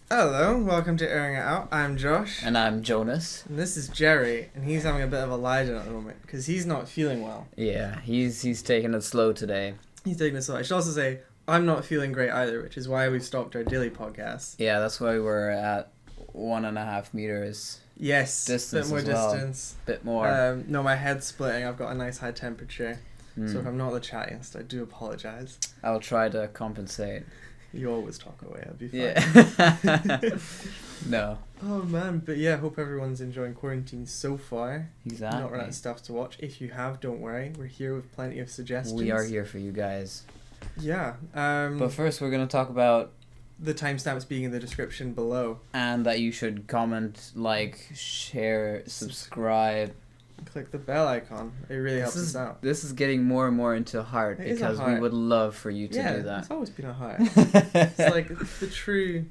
Hello, welcome to Airing It Out. I'm Josh. And I'm Jonas. And this is Jerry, and he's having a bit of a lie down at the moment because he's not feeling well. Yeah, he's taking it slow today. He's taking it slow. I should also say, I'm not feeling great either, which is why we've stopped our daily podcast. Yeah, that's why we're at 1.5 meters. Yes, Distance bit more as well. distance. Bit more. No, my head's splitting. I've got a nice high temperature. So if Mm. I'm not the chattiest, I do apologise. I'll try to compensate. You always talk away, I'll be fine. Yeah. No. Oh man, but yeah, hope everyone's enjoying quarantine so far. Exactly. Not running out of stuff to watch. If you have, don't worry. We're here with plenty of suggestions. We are here for you guys. Yeah. But first, we're going to talk about... the timestamps being in the description below. And that you should comment, like, share, subscribe. Click the bell icon. It really helps us out. This is getting more and more into heart It is a because we heart. would love for you to Yeah, do that. it's always been a heart. It's like the true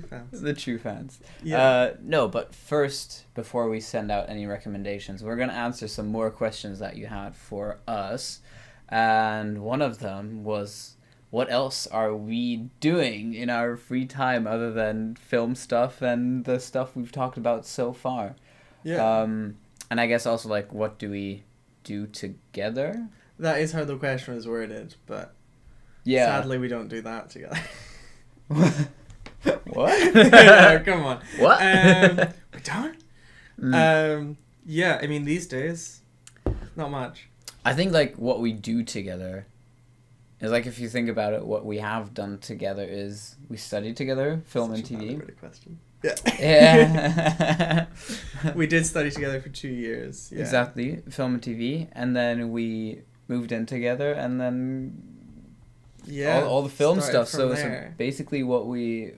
fans. The true fans. Yeah. No, but first, before we send out any recommendations, we're going to answer some more questions that you had for us. And one of them was, what else are we doing in our free time other than film stuff and the stuff we've talked about so far? Yeah. And I guess also, like, what do we do together? That is how the question was worded, but Yeah. sadly we don't do that together. What? Yeah, come on. What? We don't? Mm. Yeah, I mean, these days, not much. I think, like, what we do together is, like, if you think about it, what we have done together is we study together, film and Such a TV. valid question. Yeah. Yeah. We did study together for 2 years. Yeah. Exactly, film and TV, and then we moved in together, and then Yeah. all the film started stuff. from So there. basically, what we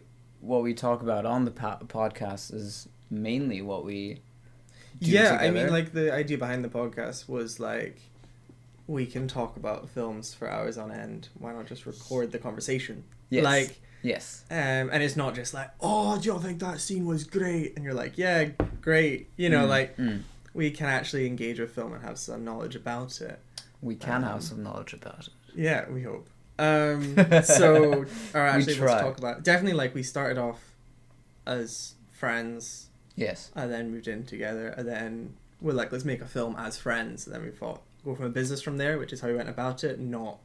talk about on the podcast is mainly what we do Yeah, together. I mean, like, the idea behind the podcast was, like, we can talk about films for hours on end. Why not just record the conversation? Yes. Like, yes. and it's not just like, oh, do you think that scene was great? And you're like, yeah, great. You know, like, we can actually engage with film and have some knowledge about it. We can have some knowledge about it. Yeah, we hope. So, or actually, try. let's talk about it. Definitely, like, we started off as friends, Yes. and then moved in together, and then we're like, let's make a film as friends, and then we thought, go from a business from there, which is how we went about it, not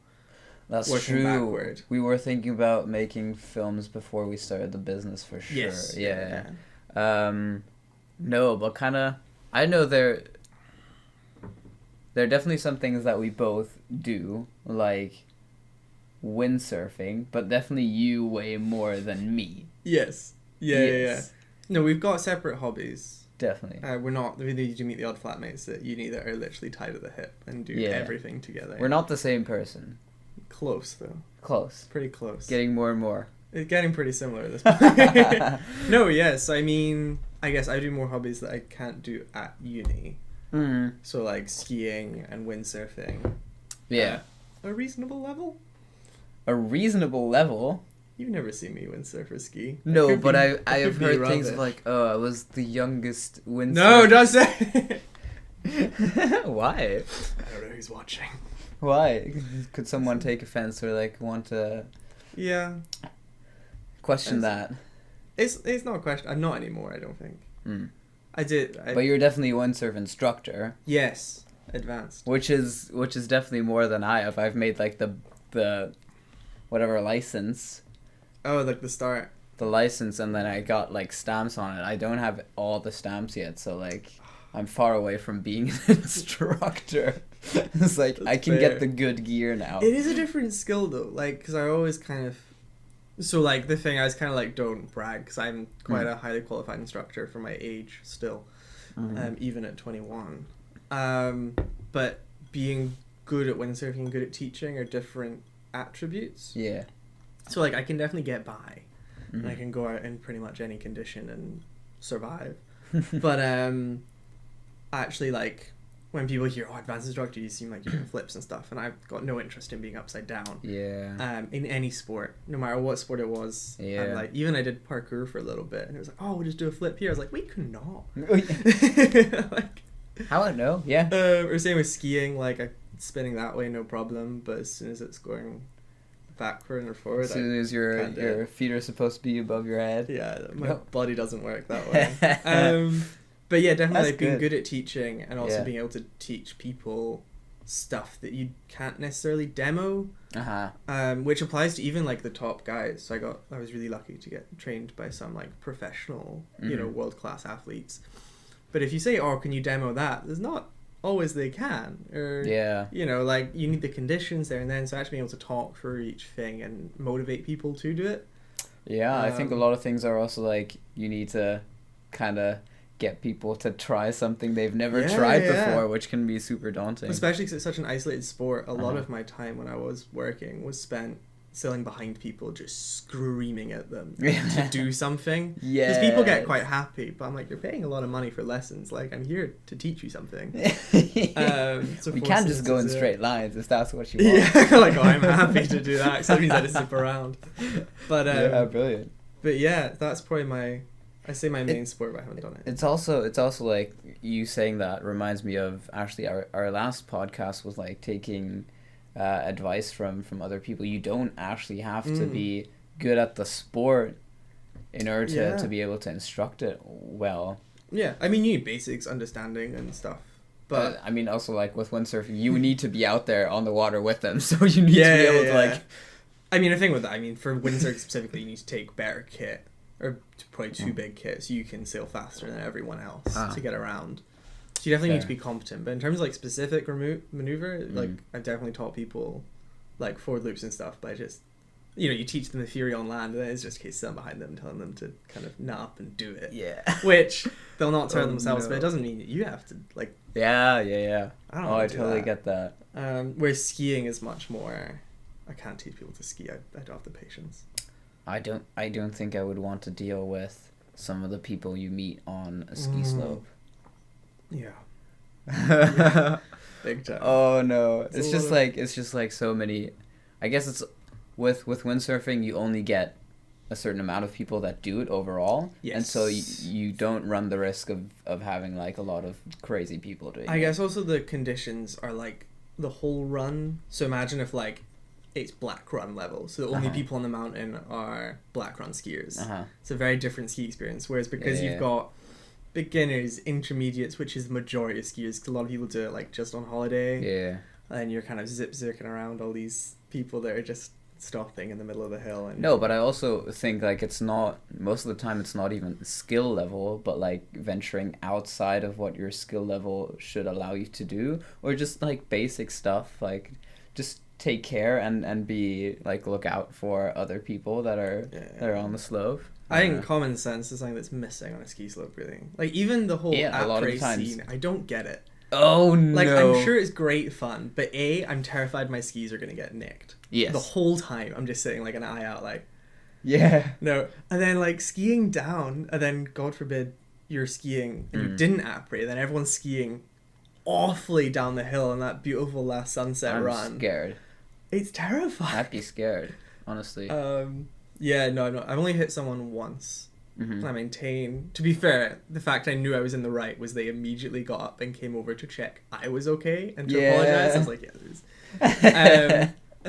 That's working true. backward. We were thinking about making films before we started the business for sure. Yes. Yeah. No, but kind of, I know there are definitely some things that we both do, like windsurfing, but definitely you way more than me. Yes. Yeah, yeah. Yes. No, we've got separate hobbies. Definitely. We're not, we need to meet the odd flatmates at uni that are literally tied at the hip and do Yeah. everything together. We're not the same person. Close, though. Close. Pretty close. Getting more and more. It's getting pretty similar at this point. No, yes. I mean, I guess I do more hobbies that I can't do at uni. Mm. So, like, skiing and windsurfing. Yeah. A reasonable level? A reasonable level. You've never seen me windsurf or ski. No, could but be- I it have could be heard things rubbish. like, oh, I was the youngest windsurfer. No, don't say Why? I don't know who's watching. Why? Could someone take offense or like want to Yeah. question That's- that? It's not a question. I'm not anymore, I don't think. Mm. But But you're definitely a windsurf instructor, yes. Advanced. which is definitely more than I have. I've made like the whatever license, Oh, like the start. the license, and then I got like stamps on it. I don't have all the stamps yet, so like I'm far away from being an instructor. It's like I That's can fair. get the good gear now. It is a different skill though, like, because I always kind of, so like the thing I was kind of like, don't brag, because I'm quite a highly qualified instructor for my age still, even at 21. But being good at windsurfing and good at teaching are different attributes. Yeah. So like I can definitely get by, and I Mhm. can go out in pretty much any condition and survive. But actually, like, when people hear, oh, advanced instructor, you seem like you're doing flips and stuff, and I've got no interest in being upside down. Yeah. In any sport, no matter what sport it was. Yeah. And like, even I did parkour for a little bit, and it was like, oh, we'll just do a flip here. I was like, we could not. Like, How I know? Yeah. or same with skiing, like, spinning that way, no problem, but as soon as it's going backward or forward. As soon as your feet are supposed to be above your head. Yeah, my body doesn't work that way. But yeah, definitely like, being good at teaching and also being able to teach people stuff that you can't necessarily demo. Which applies to even like the top guys. So I was really lucky to get trained by some like professional, world-class athletes. But if you say, "Oh, can you demo that?" There's not always they can, or like you need the conditions there and then. So actually being able to talk through each thing and motivate people to do it. Yeah, I think a lot of things are also like you need to kind of get people to try something they've never tried before, which can be super daunting. Especially because it's such an isolated sport. A lot of my time when I was working was spent sitting behind people just screaming at them to do something. Because people get quite happy, but I'm like, you're paying a lot of money for lessons. Like, I'm here to teach you something. So we can't just go in straight lines if that's what you want. Yeah, like, I'm happy to do that because that means I just zip around. But brilliant. But yeah, that's probably my main sport, but I haven't done it. It's also like you saying that reminds me of actually our last podcast was like taking advice from other people. You don't actually have to be good at the sport in order to be able to instruct it well. Yeah, I mean, you need basics, understanding and stuff. But I mean, also like with windsurfing, you need to be out there on the water with them, so you need to be able to like. I mean, the thing with that, for windsurfing specifically, you need to take better kit, or probably too big kit, so you can sail faster than everyone else to get around. So you definitely need to be competent. But in terms of like specific maneuver, like I've definitely taught people like forward loops and stuff, but I just, you teach them the theory on land, and then it's just a case of sitting behind them and telling them to kind of nut up and do it. Yeah. Which they'll not turn themselves, but it doesn't mean that you have to like. Yeah. I totally get that. Whereas skiing is much more. I can't teach people to ski. I don't have the patience. I don't think I would want to deal with some of the people you meet on a ski slope. Yeah. Big time. Oh no. It's just like so many. I guess it's with windsurfing you only get a certain amount of people that do it overall. Yes. And so you don't run the risk of having like a lot of crazy people doing it. I guess also the conditions are like the whole run. So imagine if like it's black run level, so the only people on the mountain are black run skiers. It's a very different ski experience, whereas because you've got beginners, intermediates, which is the majority of skiers, because a lot of people do it like just on holiday, and you're kind of zirking around all these people that are just stopping in the middle of the hill. And no, but I also think like it's not, most of the time it's not even skill level, but like venturing outside of what your skill level should allow you to do, or just like basic stuff, like just take care and be like look out for other people that are on the slope. I think common sense is something that's missing on a ski slope, really. Like even the whole après scene, I don't get it. Oh no! Like I'm sure it's great fun, but I'm terrified my skis are gonna get nicked. Yes. The whole time I'm just sitting like an eye out, like. Yeah. No, and then like skiing down, and then God forbid you're skiing and you didn't après, then everyone's skiing awfully down the hill on that beautiful last sunset run. I'm scared. It's terrifying. I'd be scared, honestly. Yeah, no. I've only hit someone once. And I maintain, to be fair, the fact I knew I was in the right was they immediately got up and came over to check I was okay and to apologize. I was like,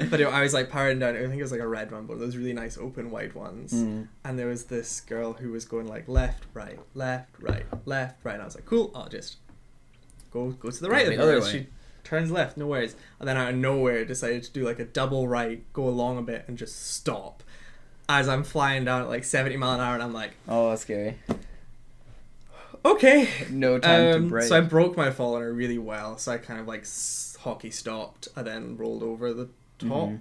but I was like powering down. I think it was like a red one, but those really nice open wide ones. And there was this girl who was going like left, right, left, right, left, right. And I was like, cool, I'll just go to the right. The other way. She turns left, no worries. And then out of nowhere decided to do like a double right, go along a bit and just stop. As I'm flying down at like 70 mile an hour, and I'm like, oh, that's scary. Okay. No time to break. So I broke my fall on her really well. So I kind of like hockey stopped and then rolled over the top.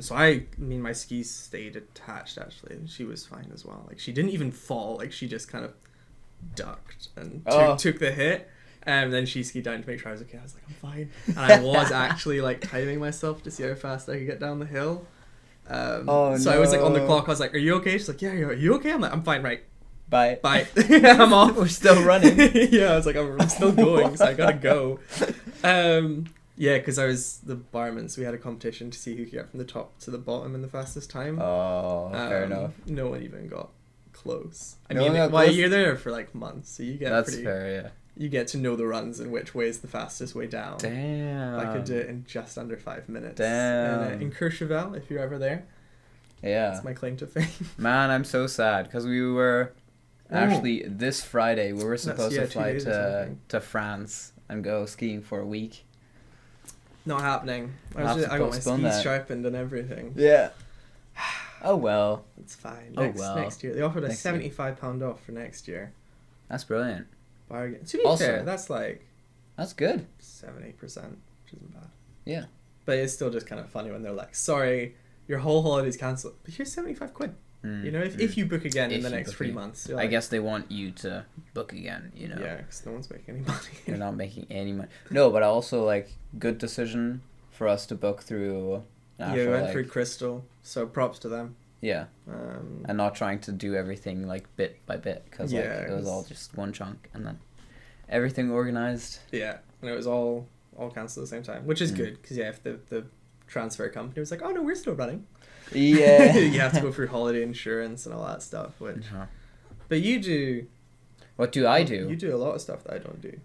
So my skis stayed attached actually. She was fine as well. Like she didn't even fall. Like she just kind of ducked and took the hit. And then she skied down to make sure I was okay. I was like, I'm fine. And I was actually like timing myself to see how fast I could get down the hill. So I was like on the clock. I was like, "Are you okay?" She's like, "Yeah, are you okay?" I'm like, "I'm fine, right? Bye." I'm off. We're still running. Yeah, I was like, I'm still going, so I gotta go. Yeah, because I was the barman, so we had a competition to see who could get from the top to the bottom in the fastest time. Oh, fair enough. No one even got close. You're there for like months, so you get. That's fair. Yeah. you get to know the runs and which way is the fastest way down. Damn. I could do it in just under 5 minutes. Damn. In Courchevel, if you're ever there. Yeah. That's my claim to fame. Man, I'm so sad because we were actually this Friday we were supposed to fly to France and go skiing for a week. Not happening. I got my skis sharpened and everything. Yeah. Oh well. It's fine. Well. Next year. They offered us £75 off for next year. That's brilliant. Bargain. To be fair, that's like... That's good. 7-8%, which isn't bad. Yeah. But it's still just kind of funny when they're like, sorry, your whole holiday's cancelled. But here's £75. You know, if you book again in the next 3 months. I guess they want you to book again, you know. Yeah, because no one's making any money. You're not making any money. No, but also, like, good decision for us to book through... Yeah, we went through Crystal, so props to them. Yeah. And not trying to do everything, like, bit by bit, because it was all just one chunk, and then everything organized. Yeah, and it was all cancelled at the same time, which is good, because, if the transfer company was like, oh, no, we're still running. Yeah. You have to go through holiday insurance and all that stuff, which... But you do... What do I do? You do a lot of stuff that I don't do.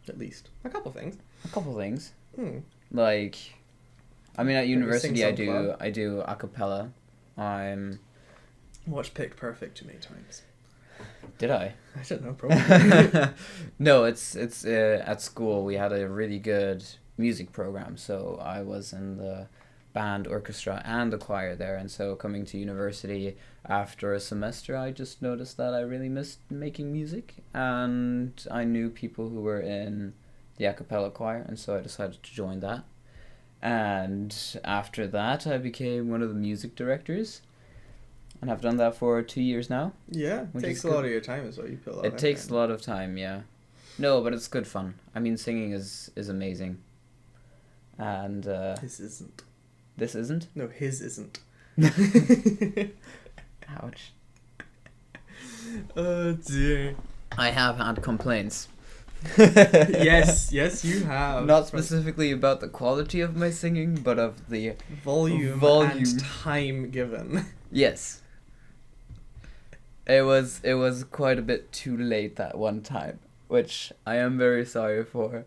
At least. A couple things. Like... I mean, at university, I club. do a cappella. I'm... Watched Pitch Perfect too many times. Did I? I don't know, probably. No, it's at school we had a really good music program, so I was in the band, orchestra, and the choir there, and so coming to university after a semester, I just noticed that I really missed making music, and I knew people who were in the a cappella choir, and so I decided to join that. And after that, I became one of the music directors, and I've done that for 2 years now. Yeah, it takes a lot of your time as well. You put a lot. It takes a lot of time, yeah. No, but it's good fun. I mean, singing is amazing. And his isn't. This isn't? No, his isn't. Ouch. Oh dear. I have had complaints. yes, you have. Not specifically about the quality of my singing, but of the volume. And time given. Yes. It was quite a bit too late that one time, which I am very sorry for.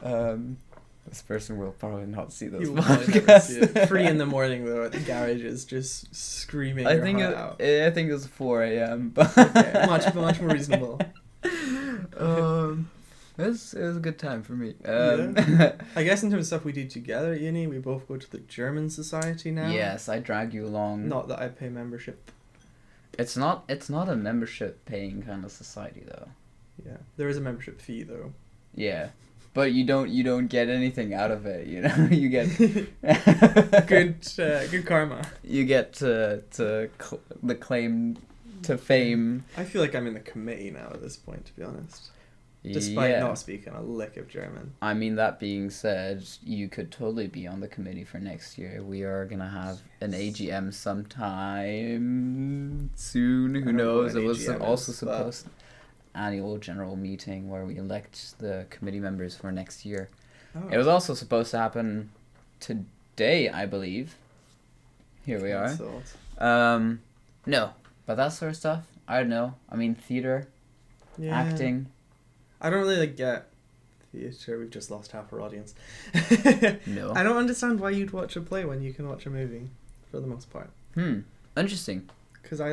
This person will probably not see this podcast. See it. 3 a.m. though at the garage is just screaming. I think it was 4 a.m. But okay, much more reasonable. It was a good time for me. I guess in terms of stuff we do together at uni, we both go to the German Society now. Yes, I drag you along. Not that I pay membership. It's not a membership paying kind of society though. Yeah, there is a membership fee though. Yeah, but you don't get anything out of it. You know, you get good karma. You get the claim to fame. I feel like I'm in the committee now at this point, to be honest. Despite not speaking a lick of German. I mean, that being said, you could totally be on the committee for next year. We are going to have an AGM sometime soon. Who knows? It was also supposed annual general meeting where we elect the committee members for next year. Oh. It was also supposed to happen today, I believe. Here we are. No, but that sort of stuff, I don't know. I mean, theater, acting. I don't really get theatre. We've just lost half our audience. No. I don't understand why you'd watch a play when you can watch a movie, for the most part. Interesting. Because if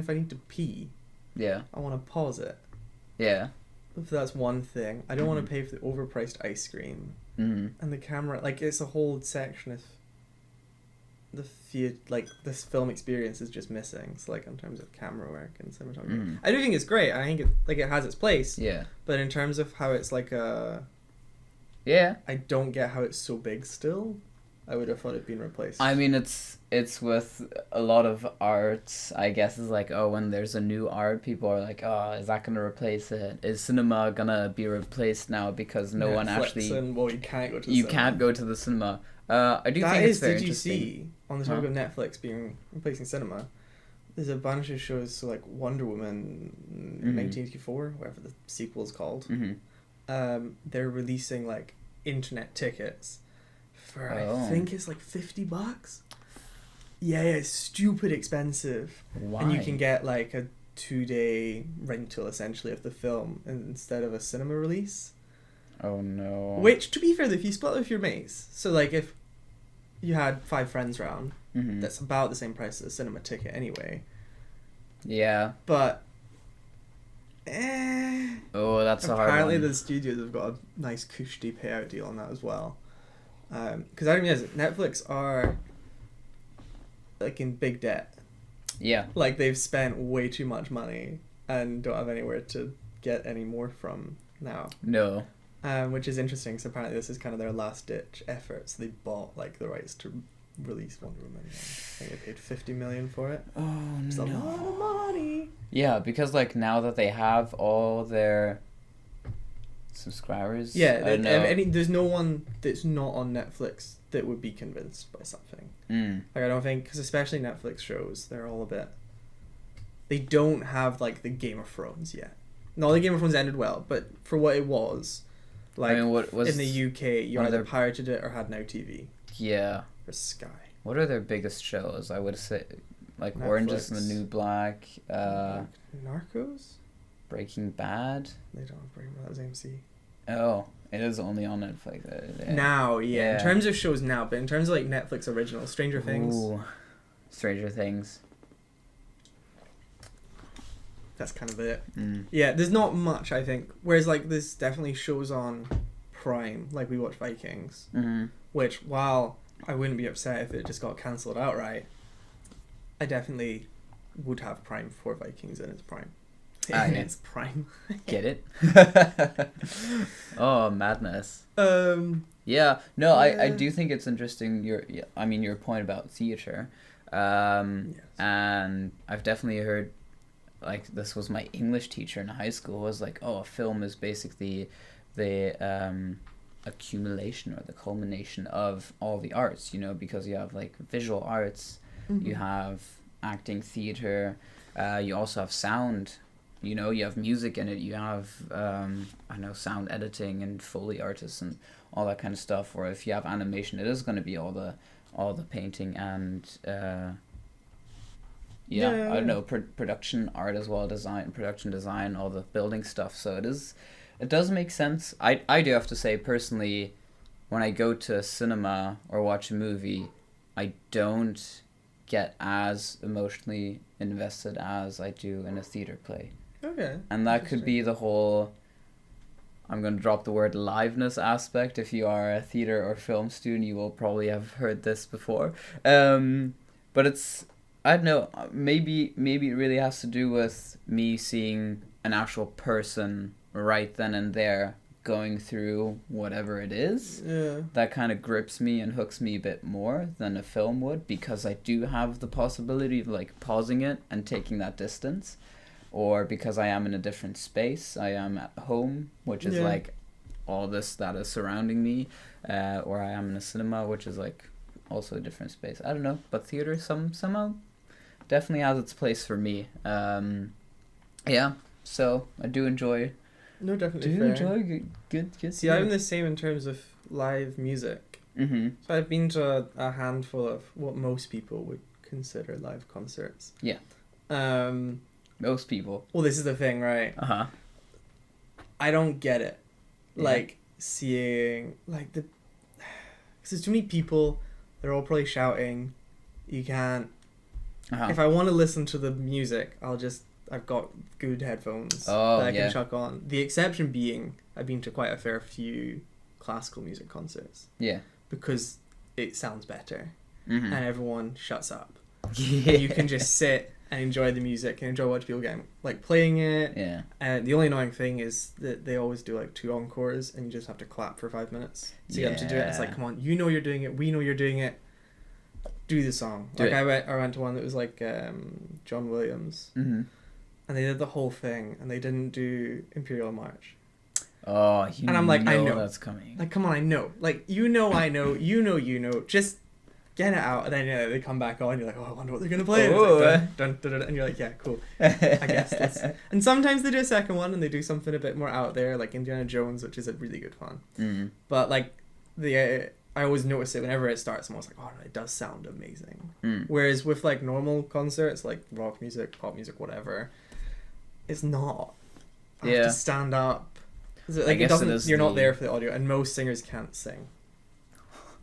I need to pee, I want to pause it. Yeah. If that's one thing. I don't want to pay for the overpriced ice cream. And the camera, it's a whole section of the theatre, this film experience is just missing. So, in terms of camera work and cinematography. I do think it's great. I think it has its place. Yeah. But in terms of how it's I don't get how it's so big still. I would have thought it'd been replaced. I mean, it's with a lot of arts, I guess, is when there's a new art, people are like, oh, is that going to replace it? Is cinema going to be replaced now because no one actually... you can't go to the cinema. You can't go to the cinema. I do think it's very interesting. Did you see, on the topic of Netflix replacing cinema, there's a bunch of shows, so Wonder Woman 1984, whatever the sequel is called, they're releasing internet tickets for I think it's $50. Yeah, it's stupid expensive. Why? And you can get a 2-day rental essentially of the film instead of a cinema release. Oh no. Which, to be fair, if you split with your mates, so like if you had 5 friends round, Mm-hmm. that's about the same price as a cinema ticket anyway. Yeah. But Oh, that's a hard one. apparently the studios have got a nice cushy payout deal on that as well. Because I don't realize Netflix are like in big debt. Yeah. Like they've spent way too much money and don't have anywhere to get any more from now. No. Which is interesting because apparently this is kind of their last ditch effort. So they bought like the rights to release Wonder Woman. I think they paid $50 million for it. Oh It's a lot of money. Yeah, because like now that they have all their subscribers, Yeah, I don't know. there's no one that's not on Netflix that would be convinced by something. Like I don't think, because especially Netflix shows, they're all a bit. They don't have like the Game of Thrones yet. No, the Game of Thrones ended well, but for what it was, like I mean, what was in the UK, you one of either their- pirated it or had Now TV Yeah. or Sky. What are their biggest shows? I would say, like Orange is the Netflix. New Black, Narcos? Breaking Bad. They don't have Breaking Bad. That was AMC. Oh, it is only on Netflix. Now, yeah. Yeah. In terms of shows now, but in terms of like Netflix originals, Stranger Things, Ooh, Stranger Things. that's kind of it. Mm. Yeah, there's not much, I think. Whereas like there's definitely shows on Prime, like we watch Vikings, Mm-hmm. which while I wouldn't be upset if it just got cancelled outright, I definitely would have Prime for Vikings in its prime. Ah, In yeah. its prime. Get it? Oh, madness. Yeah. No, I do think it's interesting. Your point about theater, Yes. and I've definitely heard, like this was my English teacher in high school was like, oh, a film is basically the accumulation or the culmination of all the arts, because you have like visual arts, you have acting, theater, you also have sound. You have music in it. You have, sound editing and Foley artists and all that kind of stuff. Or if you have animation, it is going to be all the painting and, I don't know, production art as well, production design, all the building stuff. So it does make sense. I do have to say personally, when I go to a cinema or watch a movie, I don't get as emotionally invested as I do in a theater play. Okay. And that could be the whole, I'm going to drop the word liveness aspect. If you are a theater or film student, you will probably have heard this before. But it's, I don't know, maybe it really has to do with me seeing an actual person right then and there going through whatever it is. Yeah. That kind of grips me and hooks me a bit more than a film would, because I do have the possibility of like pausing it and taking that distance. Or because I am in a different space, I am at home, which is like all this that is surrounding me, or I am in a cinema, which is like also a different space. I don't know, but theater somehow definitely has its place for me. So I do enjoy. No, definitely fair. Good. See, I'm the same in terms of live music. Mm-hmm. So I've been to a handful of what most people would consider live concerts. Yeah. Most people. Well, this is the thing, right? Uh-huh. I don't get it. Yeah. Like, seeing, like, because there's too many people, they're all probably shouting, you can't, Uh-huh. if I want to listen to the music, I've got good headphones that I can chuck on. The exception being, I've been to quite a fair few classical music concerts. Yeah. Because it sounds better, Mm-hmm. and everyone shuts up. Yeah. And you can just sit and enjoy the music and enjoy what people get like playing it. Yeah. And the only annoying thing is that they always do like 2 encores and you just have to clap for 5 minutes to get them to do it. It's like, come on, you know you're doing it, we know you're doing it, do the song. I went to one that was like John Williams, Mm-hmm. and they did the whole thing and they didn't do Imperial March. Oh, And I'm like, I know that's coming. Like, come on, I know. Like, I know, you know. Just get it out. And then they come back on. You're like, oh, I wonder what they're going to play. And, it's like, dun, dun, dun, dun, and you're like, yeah, cool. I guess. And sometimes they do a second one and they do something a bit more out there, like Indiana Jones, which is a really good fun. Mm. But, like, I always notice it whenever it starts. I'm always like, oh, no, it does sound amazing. Mm. Whereas with, like, normal concerts, like rock music, pop music, whatever, it's not. I Yeah. have to stand up. Like, I guess it is you're not the- there for the audio, and most singers can't sing.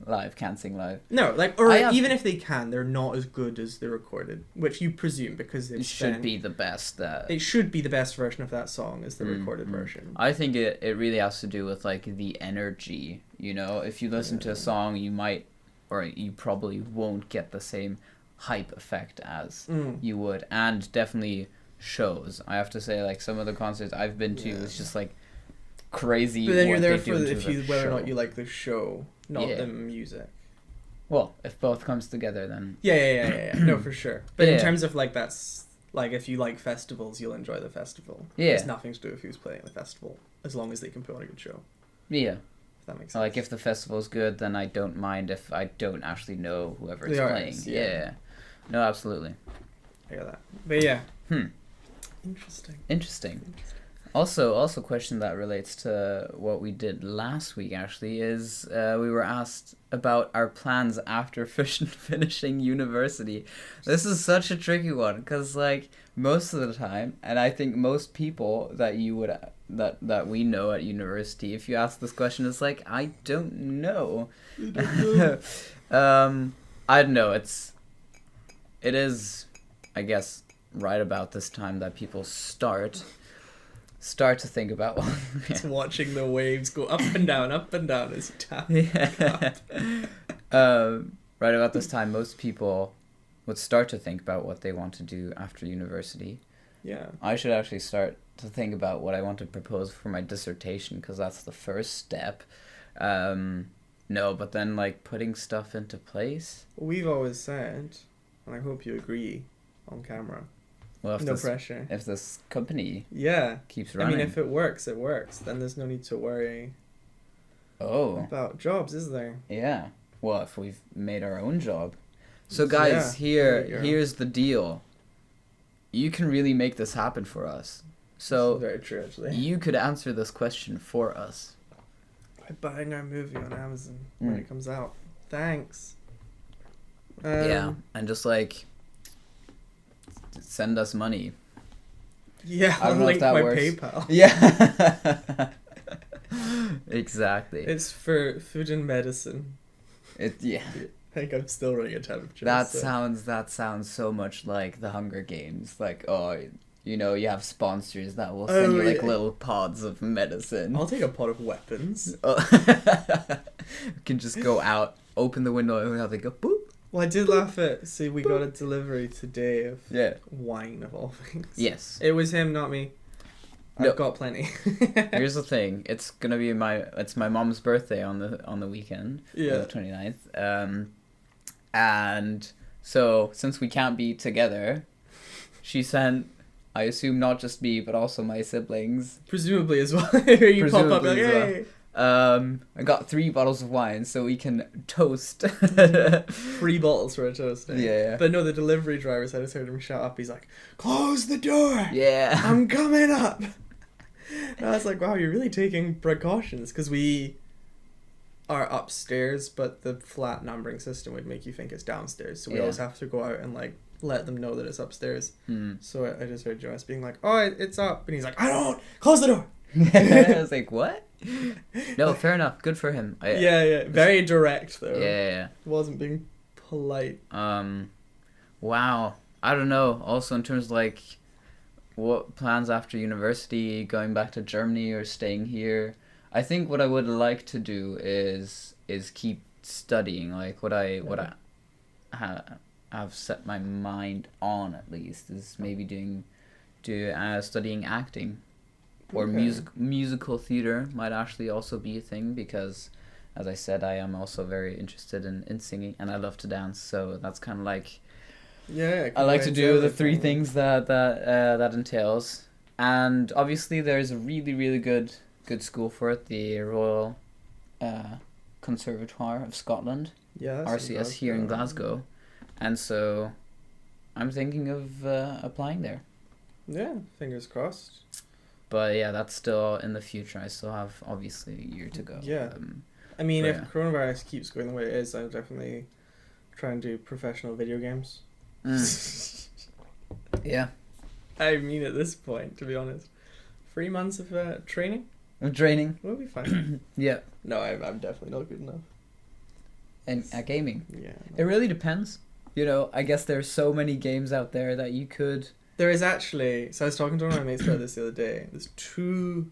Live, can't sing live. No, like, or I have- even if they can, they're not as good as the recorded, which you presume because they've It should sang. be the best. It should be the best version of that song is the recorded version. I think it really has to do with like the energy. You know, if you listen to a song, you might, or you probably won't get the same hype effect as you would, and definitely shows. I have to say, like some of the concerts I've been to, it's just like crazy. But then you're what there they for do to if the you whether or show. not you like the show, not Yeah. the music. Well, if both comes together, then Yeah. No, for sure. But Yeah. in terms of like that's like if you like festivals, you'll enjoy the festival. Yeah. It's nothing to do with who's playing the festival, as long as they can put on a good show. yeah. If that makes sense. Like if the festival's good, then I don't mind if I don't actually know whoever's The playing. artist, Yeah. yeah. No, absolutely. I get that. But yeah. Interesting. Interesting. Also, a question that relates to what we did last week actually is we were asked about our plans after finishing university. This is such a tricky one because like most of the time, and I think most people that you would that we know at university, if you ask this question, it's like I don't know. I don't know. It is, I guess, right about this time that people start to think about It's watching the waves go up and down as you tap. yeah. Right about this time most people would start to think about what they want to do after university. Yeah. I should actually start to think about what I want to propose for my dissertation because that's the first step. No, but then like putting stuff into place. We've always said, and I hope you agree on camera. Well, if No this, pressure. if this company Yeah. keeps I running. mean, if it works, it works. Then there's no need to worry about jobs, is there? Yeah. Well, if we've made our own job. So Yeah, guys, there you go. here's the deal. You can really make this happen for us. This So is very true, actually. you could answer this question for us. By buying our movie on Amazon when it comes out. Thanks. Yeah, and just like send us money. Yeah, I I'll don't know link if that my works. PayPal. Yeah. Exactly. It's for food and medicine. Yeah. I think I'm still running a temperature. That so. sounds so much like the Hunger Games. Like, oh, you know, you have sponsors that will send you like yeah. little pods of medicine. I'll take a pot of weapons. You can just go out, open the window, and have they go boop. Well, I did laugh at. See, we got a delivery today of wine of all things. Yes. It was him, not me. No. I've got plenty. Here's the thing. It's gonna be my mom's birthday on the weekend. Yeah. The 29th. And so since we can't be together, she sent, I assume not just me but also my siblings. Presumably as well. You pop up like, Presumably as well. hey. I got 3 bottles of wine so we can toast. 3 bottles for a toasting. Yeah. But no, the delivery driver said, I just heard him shout up. He's like, close the door. Yeah. I'm coming up. And I was like, wow, you're really taking precautions because we are upstairs, but the flat numbering system would make you think it's downstairs. So we always have to go out and like let them know that it's upstairs. So I just heard Jonas being like, oh, it's up. And he's like, I don't. Close the door. I was like, what? No, fair enough. Good for him. Yeah. Very direct though. Yeah. Wasn't being polite. Wow. I don't know. Also in terms of like what plans after university, going back to Germany or staying here. I think what I would like to do is keep studying. Like what I have set my mind on at least is maybe studying acting. Or musical theater might actually also be a thing because, as I said, I am also very interested in singing and I love to dance. So that's kind of like, I like to do the 3 things that entails. And obviously there's a really, really good school for it, the Royal Conservatoire of Scotland, RCS here in Glasgow. And so I'm thinking of applying there. Yeah, fingers crossed. But yeah, that's still in the future. I still have obviously a year to go. Yeah. I mean, if coronavirus keeps going the way it is, I'll definitely try and do professional video games. Yeah. I mean, at this point, to be honest, 3 months of training. Training. We'll be fine. Yeah. No, I'm definitely not good enough. And at gaming. Yeah. No. It really depends. You know, I guess there's so many games out there that you could... There is actually... So I was talking to one of my mates about this the other day. There's 2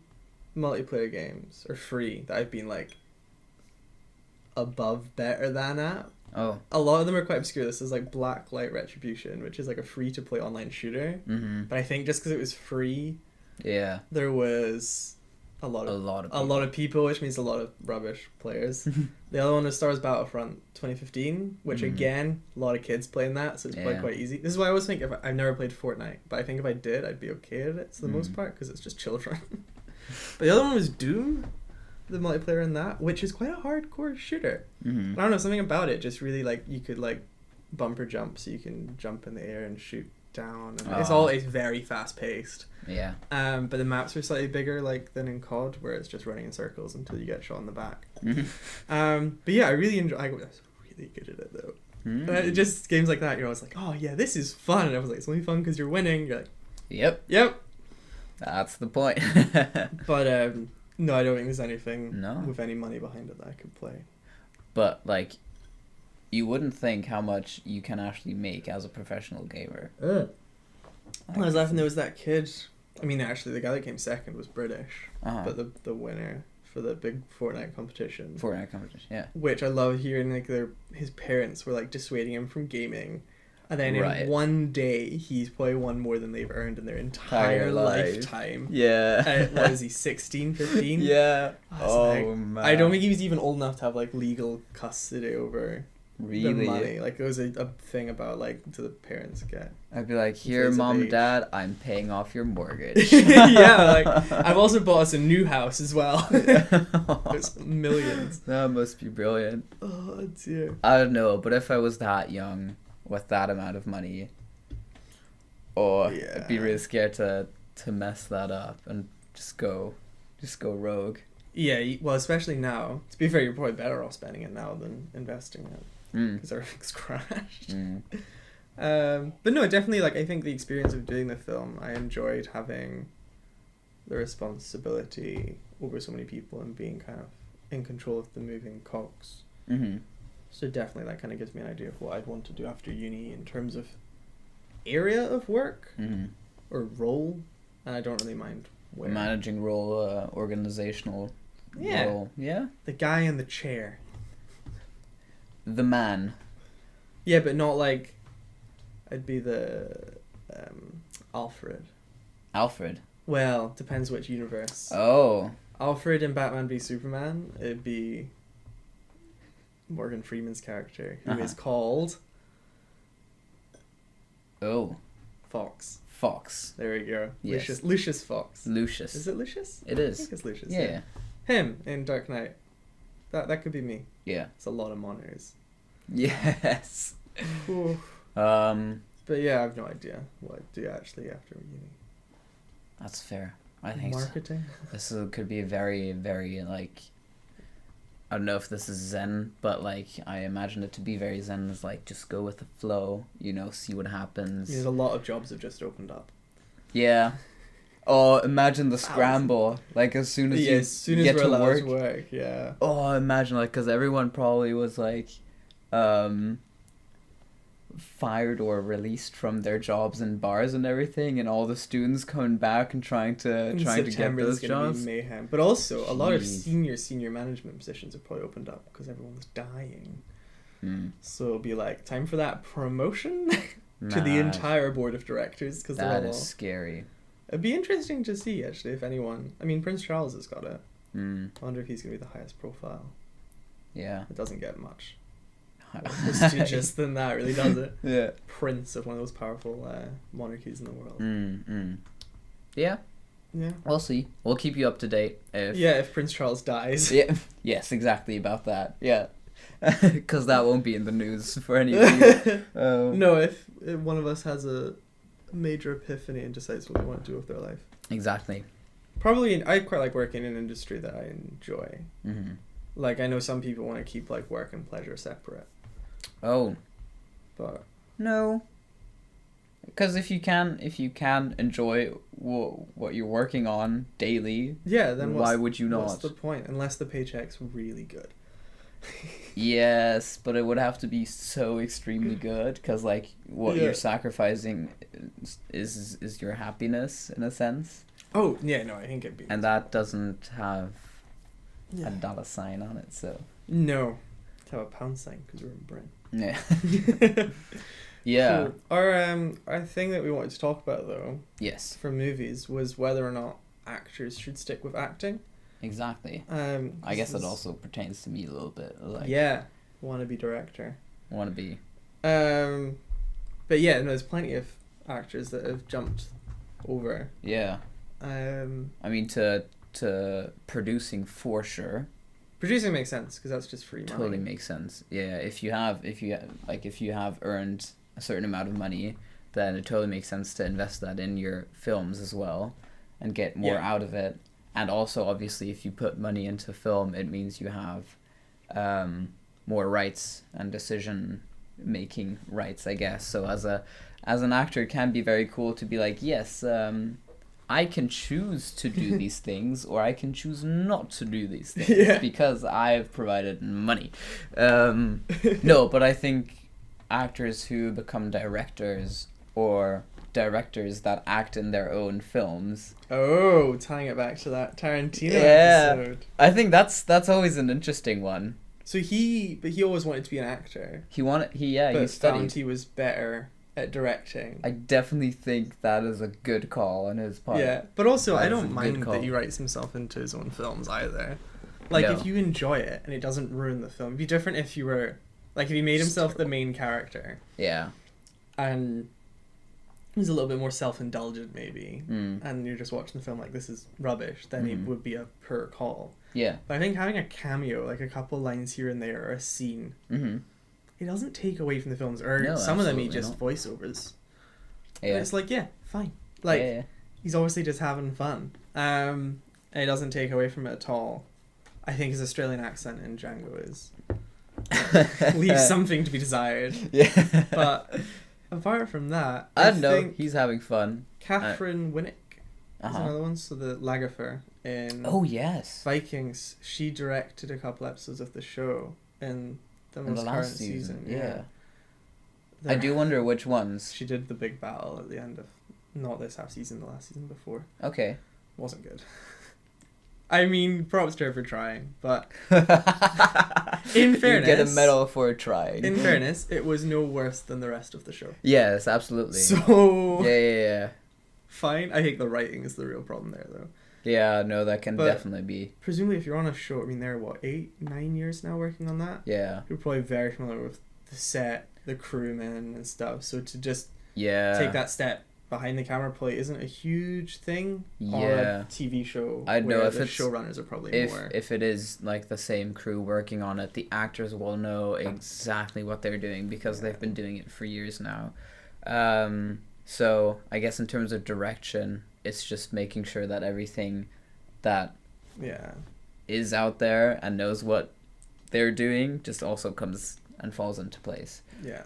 multiplayer games, or 3, that I've been, like, above better than at. Oh. A lot of them are quite obscure. This is, like, Blacklight Retribution, which is, like, a free-to-play online shooter. Mm-hmm. But I think just because it was free... Yeah. There was... A lot of people, which means a lot of rubbish players. The other one was Star Wars Battlefront 2015, which again, a lot of kids playing that, so it's probably quite easy. This is why I always think I've never played Fortnite, but I think if I did, I'd be okay at it for the most part because it's just children. But the other one was Doom, the multiplayer in that, which is quite a hardcore shooter. I don't know, something about it just really like you could like bumper jump, so you can jump in the air and shoot down. And it's very fast paced. Yeah. But the maps are slightly bigger like than in COD, where it's just running in circles until you get shot in the back. But yeah, I really enjoy. I was really good at it though. Just games like that, you're always like, oh yeah, this is fun. And I was like, it's only fun because you're winning. You're like, yep. That's the point. But no, I don't think there's anything No. with any money behind it that I could play. But like, you wouldn't think how much you can actually make as a professional gamer. I was laughing. There was that kid. I mean, actually, the guy that came second was British, Uh-huh. but the winner for the big Fortnite competition. Yeah. Which I love hearing. Like his parents were like dissuading him from gaming, and then in one day he's probably won more than they've earned in their entire lifetime. Yeah. What is he, 16, 15? Yeah. Man. I don't think he was even old enough to have like legal custody over really the money. Like, it was a thing about like, do the parents get? I'd be like, here, mom and dad, I'm paying off your mortgage. Yeah, like, I've also bought us a new house as well. There's millions. That must be brilliant. Oh dear. I don't know, but if I was that young with that amount of money, I'd be really scared to mess that up and just go rogue. Yeah, well, especially now. To be fair, you're probably better off spending it now than investing it. Because everything's crashed. But no, definitely, like, I think the experience of doing the film, I enjoyed having the responsibility over so many people and being kind of in control of the moving cogs. So definitely that kind of gives me an idea of what I'd want to do after uni in terms of area of work or role, and I don't really mind where. Managing role, organizational role. Yeah. The guy in the chair. The man. Yeah, but not like... I'd be the... Alfred. Alfred? Well, depends which universe. Oh. Alfred in Batman v Superman, it'd be Morgan Freeman's character, who is called... Oh. Fox. Fox. There we go. Yes. Lucius Fox. Lucius. Is it Lucius? It is. I think it's Lucius. Yeah. Him in Dark Knight. That could be me. Yeah. It's a lot of monitors. Yes. But yeah, I have no idea what I'd do actually after uni. That's fair. I think marketing. So. This could be a very, very, like, I don't know if this is zen, but like I imagine it to be very zen. Is like just go with the flow, you know, see what happens. There's a lot of jobs that just opened up. Yeah. Oh, imagine the scramble! Like as soon as you get to work. Yeah. Oh, imagine like because everyone probably was like, fired or released from their jobs in bars and everything, and all the students coming back and trying to get those jobs. Be mayhem. But also a lot of senior management positions have probably opened up because everyone was dying. So it'll be like time for that promotion to the entire board of directors because that is scary. It'd be interesting to see actually if anyone. I mean, Prince Charles has got it. I wonder if he's gonna be the highest profile. Yeah. It doesn't get much more prestigious than that, really, does it? Yeah. Prince of one of those powerful monarchies in the world. Yeah. Yeah. We'll see. We'll keep you up to date. If Prince Charles dies. Yeah. Yes, exactly about that. Yeah. Because that won't be in the news for any of you. No, if one of us has a major epiphany and decides what they want to do with their life. Exactly. Probably, I quite like working in an industry that I enjoy. Like, I know some people want to keep like work and pleasure separate. Oh. But no. Because if you can enjoy what you're working on daily, yeah, then why would you not? What's the point? Unless the paycheck's really good. Yes, but it would have to be so extremely good because, like, what you're sacrificing is your happiness in a sense. Oh yeah, no, I think it'd be. And that doesn't have a dollar sign on it, so. No, it's have a pound sign because we're in Britain. Yeah. Yeah. Cool. Our thing that we wanted to talk about though. Yes. For movies was whether or not actors should stick with acting. Exactly. I guess it also pertains to me a little bit. Like, yeah, wannabe director. Wannabe. But yeah, no, there's plenty of actors that have jumped over. Yeah. I mean, to producing for sure. Producing makes sense because that's just free money. Totally makes sense. Yeah, if you have earned a certain amount of money, then it totally makes sense to invest that in your films as well, and get more out of it. And also, obviously, if you put money into film, it means you have more rights and decision-making rights, I guess. So as an actor, it can be very cool to be like, yes, I can choose to do these things, or I can choose not to do these things because I've provided money. No, but I think actors who become directors or directors that act in their own films. Oh, tying it back to that Tarantino episode. I think that's always an interesting one. So he always wanted to be an actor. He but studied. Found he was better at directing. I definitely think that is a good call on his part. Yeah, but also that I don't mind call. that he writes himself into his own films either. Like, if you enjoy it and it doesn't ruin the film, it'd be different if you were, like, if he made himself the main character. Yeah. And he's a little bit more self-indulgent, maybe, and you're just watching the film like, this is rubbish, then it would be a poor call. Yeah. But I think having a cameo, like a couple lines here and there, or a scene, it doesn't take away from the films. Or some of them he just voiceovers. Yeah. And it's like, yeah, fine. Like, he's obviously just having fun. And it doesn't take away from it at all. I think his Australian accent in Django is leaves something to be desired. Yeah. But apart from that, I don't know. He's having fun. Catherine Winnick is another one. So the Lagerfeur in Vikings, she directed a couple episodes of the show in the most current season. Yeah. I do wonder which ones. She did the big battle at the end of not this half season, the last season before. Okay. Wasn't good. I mean, props to her for trying, but in fairness, you get a medal for trying. In fairness, it was no worse than the rest of the show. Yes, absolutely. So yeah. Fine. I think the writing is the real problem there, though. Yeah, no, that can definitely be. Presumably, if you're on a show, I mean, they're what, 8-9 years now working on that. Yeah. You're probably very familiar with the set, the crewmen and stuff. So to just take that step behind the camera play isn't a huge thing on a TV show. I know if the it's showrunners are probably more. If it is like the same crew working on it, the actors will know exactly what they're doing because they've been doing it for years now. So I guess in terms of direction, it's just making sure that everything that is out there and knows what they're doing just also comes and falls into place. Yeah.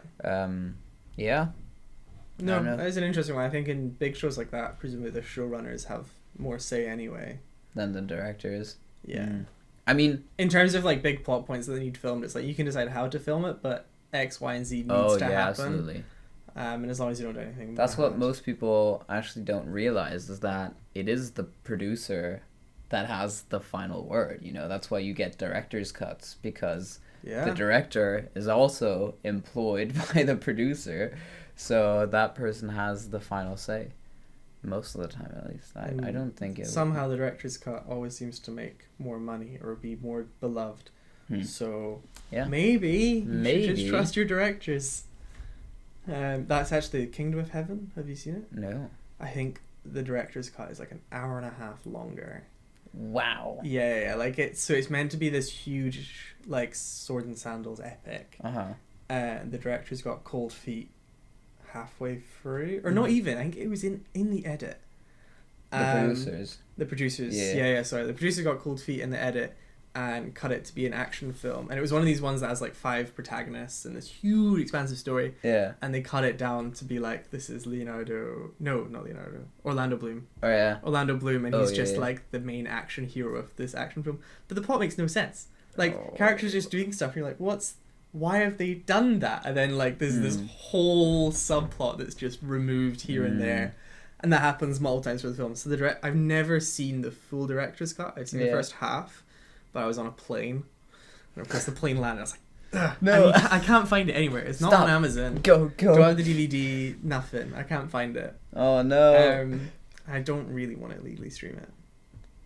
No, that is an interesting one. I think in big shows like that, presumably the showrunners have more say anyway than the directors. Yeah. I mean, in terms of like big plot points that they need filmed, it's like you can decide how to film it, but X, Y, and Z needs to happen. Absolutely. And as long as you don't do anything. That's what most people actually don't realize, is that it is the producer that has the final word. You know, that's why you get director's cuts, because the director is also employed by the producer. So that person has the final say. Most of the time, at least. I don't think it somehow the director's cut always seems to make more money or be more beloved. So maybe you should just trust your directors. That's actually Kingdom of Heaven. Have you seen it? No. I think the director's cut is like an hour and a half longer. Wow. Yeah. Like it's meant to be this huge like sword and sandals epic. The director's got cold feet halfway through, or not even. I think it was in the edit. The producers. Yeah. Sorry, the producers got cold feet in the edit, and cut it to be an action film, and it was one of these ones that has like 5 protagonists and this huge expansive story, and they cut it down to be like, this is Orlando Bloom. Oh yeah. Orlando Bloom, and he's just like the main action hero of this action film, but the plot makes no sense. Like characters just doing stuff, you're like, why have they done that? And then like there's this whole subplot that's just removed here and there, and that happens multiple times for the film. So I've never seen the full director's cut. I've seen the first half, but I was on a plane, and of course the plane landed. I was like, ugh. No, I can't find it anywhere. It's not on Amazon. Go. Don't have the DVD. Nothing. I can't find it. Oh no. I don't really want to legally stream it,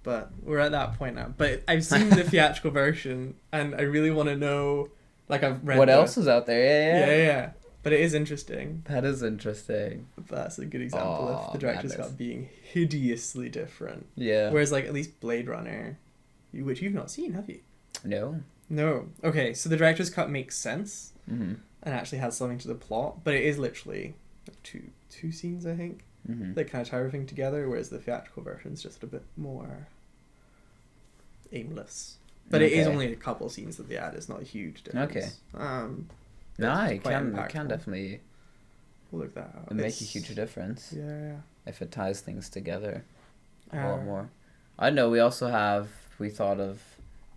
but we're at that point now. But I've seen the theatrical version, and I really want to know. Like I've read what else is out there? Yeah. But it is interesting. That is interesting. That's a good example of the director's cut being hideously different. Yeah. Whereas like at least Blade Runner, which you've not seen, have you? No. Okay, so the director's cut makes sense and actually has something to the plot, but it is literally two scenes, I think, that kind of tie everything together, whereas the theatrical version is just a bit more aimless. But it is only a couple scenes that they add. It's not a huge difference. Okay. It can definitely look that up. Make a huge difference. Yeah. If it ties things together a lot more. I know we thought of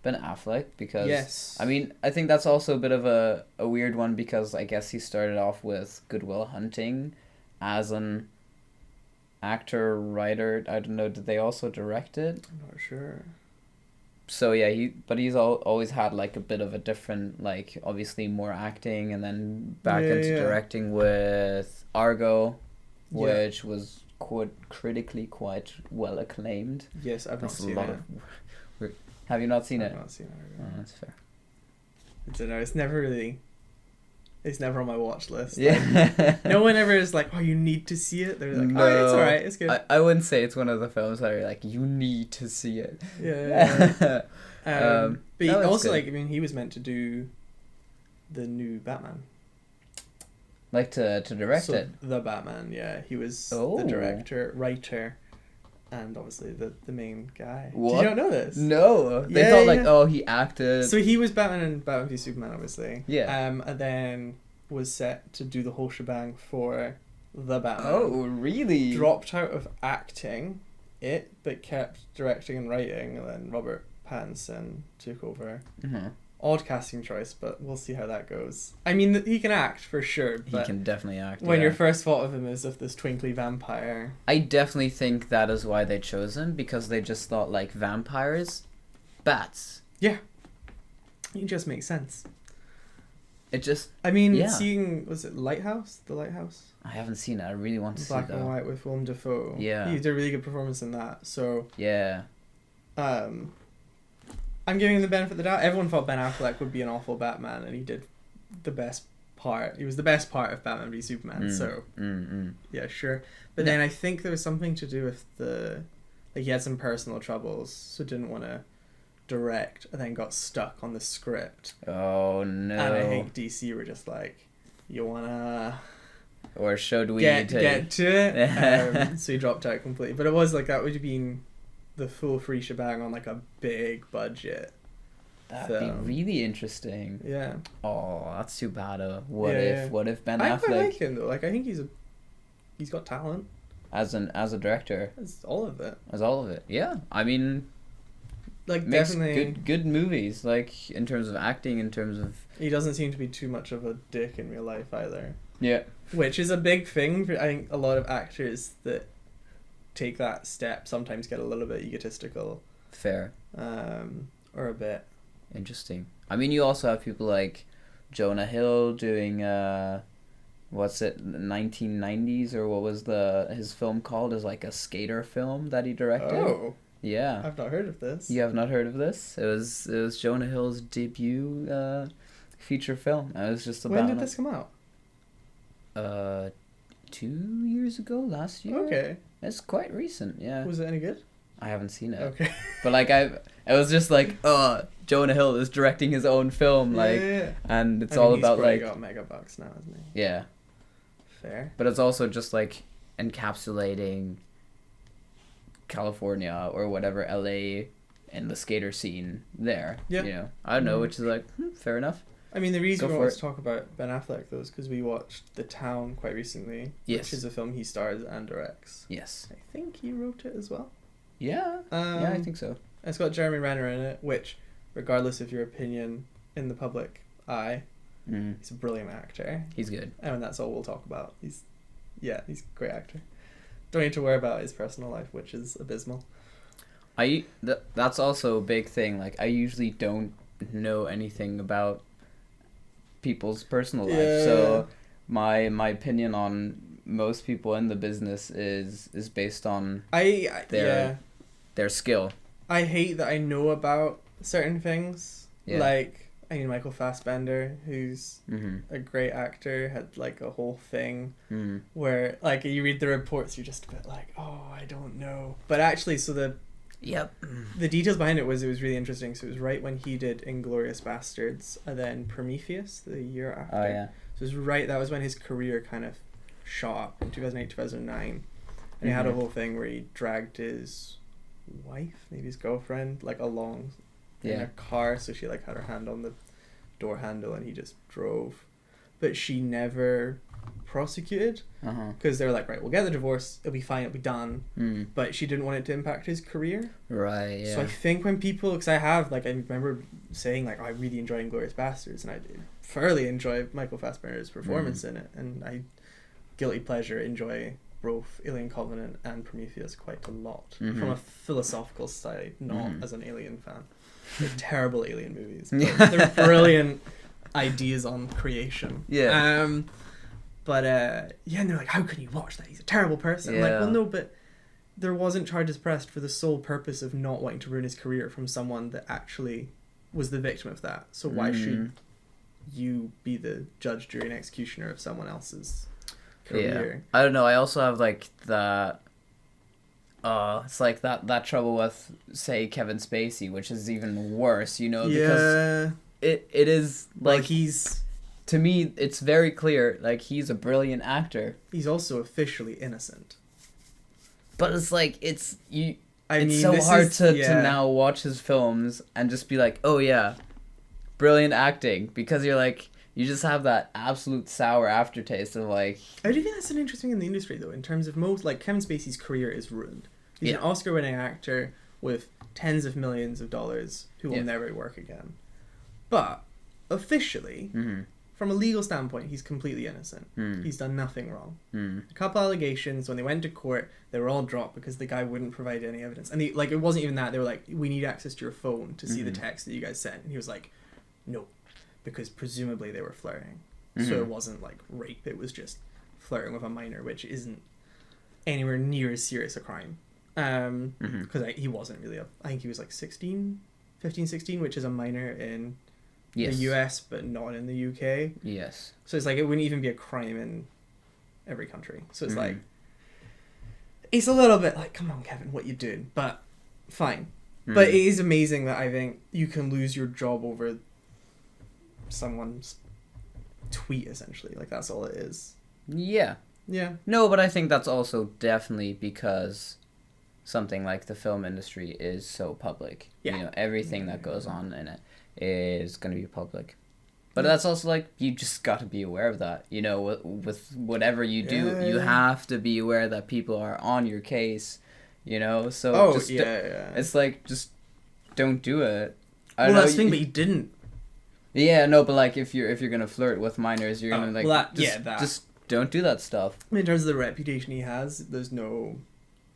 Ben Affleck because I mean, I think that's also a bit of a weird one because I guess he started off with Good Will Hunting as an actor, writer. I don't know, did they also direct it? I'm not sure. So yeah, he's always had like a bit of a different, like obviously more acting and then back into directing with Argo, which was critically quite well acclaimed. Yes, I've not seen it. Have you not seen it? I've not seen it. Oh, that's fair. I don't know. It's never on my watch list. Yeah. Like, no one ever is like, oh, you need to see it. They're like, no, it's alright, it's good. I wouldn't say it's one of the films that are like, you need to see it. Yeah. But he also, good. like, I mean, he was meant to do the new Batman. Like to direct it? The Batman, yeah. He was the director, writer, and obviously the main guy. What? Did you not know this? No. They thought like, oh, he acted. So he was Batman in Batman v Superman, obviously. Yeah. And then was set to do the whole shebang for the Batman. Oh, really? Dropped out of acting but kept directing and writing, and then Robert Pattinson took over. Odd casting choice, but we'll see how that goes. I mean, he can act for sure. But he can definitely act. When your first thought of him is of this twinkly vampire. I definitely think that is why they chose him, because they just thought like vampires, bats. Yeah. It just makes sense. It just. I mean, seeing, was it Lighthouse? The Lighthouse? I haven't seen it. I really want to see Black that. and white with Willem Dafoe. Yeah. He did a really good performance in that. So. Yeah. I'm giving him the benefit of the doubt. Everyone thought Ben Affleck would be an awful Batman, and he did the best part. He was the best part of Batman v Superman. So yeah, sure. But then I think there was something to do with he had some personal troubles, so didn't want to direct, and then got stuck on the script. Oh no! And I think DC were just like, you wanna. Or should we get to it? So he dropped out completely. But it was like that would have been the full free shebang on like a big budget. That'd be really interesting. Yeah. Oh, that's too bad. What if Ben Affleck? I quite like him though. Like I think he's got talent. As a director. As all of it. Yeah. I mean, like makes definitely good movies. Like in terms of acting, in terms of. He doesn't seem to be too much of a dick in real life either. Yeah. Which is a big thing for I think a lot of actors that take that step sometimes get a little bit egotistical. Fair. Or a bit. Interesting. I mean, you also have people like Jonah Hill doing what's it, 1990s, or what was his film called? Is like a skater film that he directed. Oh. Yeah. I've not heard of this. You have not heard of this? It was Jonah Hill's debut feature film. It was just about. When did this come out? 2 years ago, last year. Okay. It's quite recent, yeah. Was it any good? I haven't seen it. Okay. But like it was just like, Jonah Hill is directing his own film, and it's all about like. He's got mega bucks now, hasn't he? Yeah. Fair. But it's also just like encapsulating California or whatever LA in the skater scene there. Yeah. You know, I don't know, which is like fair enough. I mean, the reason Go we for want it. to talk about Ben Affleck, though, is because we watched The Town quite recently, Yes. which is a film he stars and directs. Yes. I think he wrote it as well. Yeah. Yeah, I think so. It's got Jeremy Renner in it, which, regardless of your opinion in the public eye, he's a brilliant actor. He's good. And that's all we'll talk about. He's a great actor. Don't need to worry about his personal life, which is abysmal. That's also a big thing. Like, I usually don't know anything about people's personal life, so my opinion on most people in the business is based on their skill. I hate that I know about certain things. Yeah. Like, I mean, Michael Fassbender, who's a great actor, had like a whole thing where, like, you read the reports, you're just a bit like, oh, I don't know. But actually, so the details behind it was really interesting. So it was right when he did Inglourious Bastards, and then Prometheus the year after. Oh yeah. So it was that was when his career kind of shot up in 2008, 2009. And he had a whole thing where he dragged his wife, maybe his girlfriend, like along in a car, so she like had her hand on the door handle and he just drove. But she never prosecuted because they were like, right, we'll get the divorce, it'll be fine, it'll be done. But she didn't want it to impact his career. Right, yeah. So I think when people, because I remember saying like, oh, I really enjoy Inglourious Bastards, and I thoroughly enjoy Michael Fassbender's performance in it, and I guilty pleasure enjoy both Alien Covenant and Prometheus quite a lot from a philosophical side, not as an Alien fan. They're terrible Alien movies, but they're brilliant ideas on creation. Yeah. But and they're like, how can you watch that? He's a terrible person. I'm like, well, no, but there wasn't charges pressed for the sole purpose of not wanting to ruin his career from someone that actually was the victim of that. So why should you be the judge, jury, and executioner of someone else's career? Yeah. I don't know. I also have like that. It's like that trouble with, say, Kevin Spacey, which is even worse. You know, because it is like he's. To me, it's very clear, like, he's a brilliant actor. He's also officially innocent. But it's like, it's mean, so hard to now watch his films and just be like, oh yeah, brilliant acting. Because you're like, you just have that absolute sour aftertaste of like... I do think that's an interesting in the industry, though, in terms of most, like, Kevin Spacey's career is ruined. He's an Oscar-winning actor with tens of millions of dollars who will never work again. But, officially... From a legal standpoint, he's completely innocent. He's done nothing wrong. A couple allegations, when they went to court, they were all dropped because the guy wouldn't provide any evidence. And it wasn't even that. They were like, we need access to your phone to see the text that you guys sent. And he was like, no, because presumably they were flirting. So it wasn't like rape. It was just flirting with a minor, which isn't anywhere near as serious a crime. Because he wasn't really I think he was like 15, 16, which is a minor in... Yes. The US, but not in the UK. Yes. So it's like, it wouldn't even be a crime in every country. So it's like, it's a little bit like, come on, Kevin, what you doing? But fine. But it is amazing that I think you can lose your job over someone's tweet, essentially. Like, that's all it is. Yeah. Yeah. No, but I think that's also definitely because something like the film industry is so public. Yeah. You know, everything that goes on in it is going to be public. But that's also like, you just got to be aware of that. You know, with whatever you do, you have to be aware that people are on your case, you know? So it's like, just don't do it. That's the thing, but you didn't. Yeah, no, but like, if you're going to flirt with minors, you're going to like, just don't do that stuff. In terms of the reputation he has, there's no...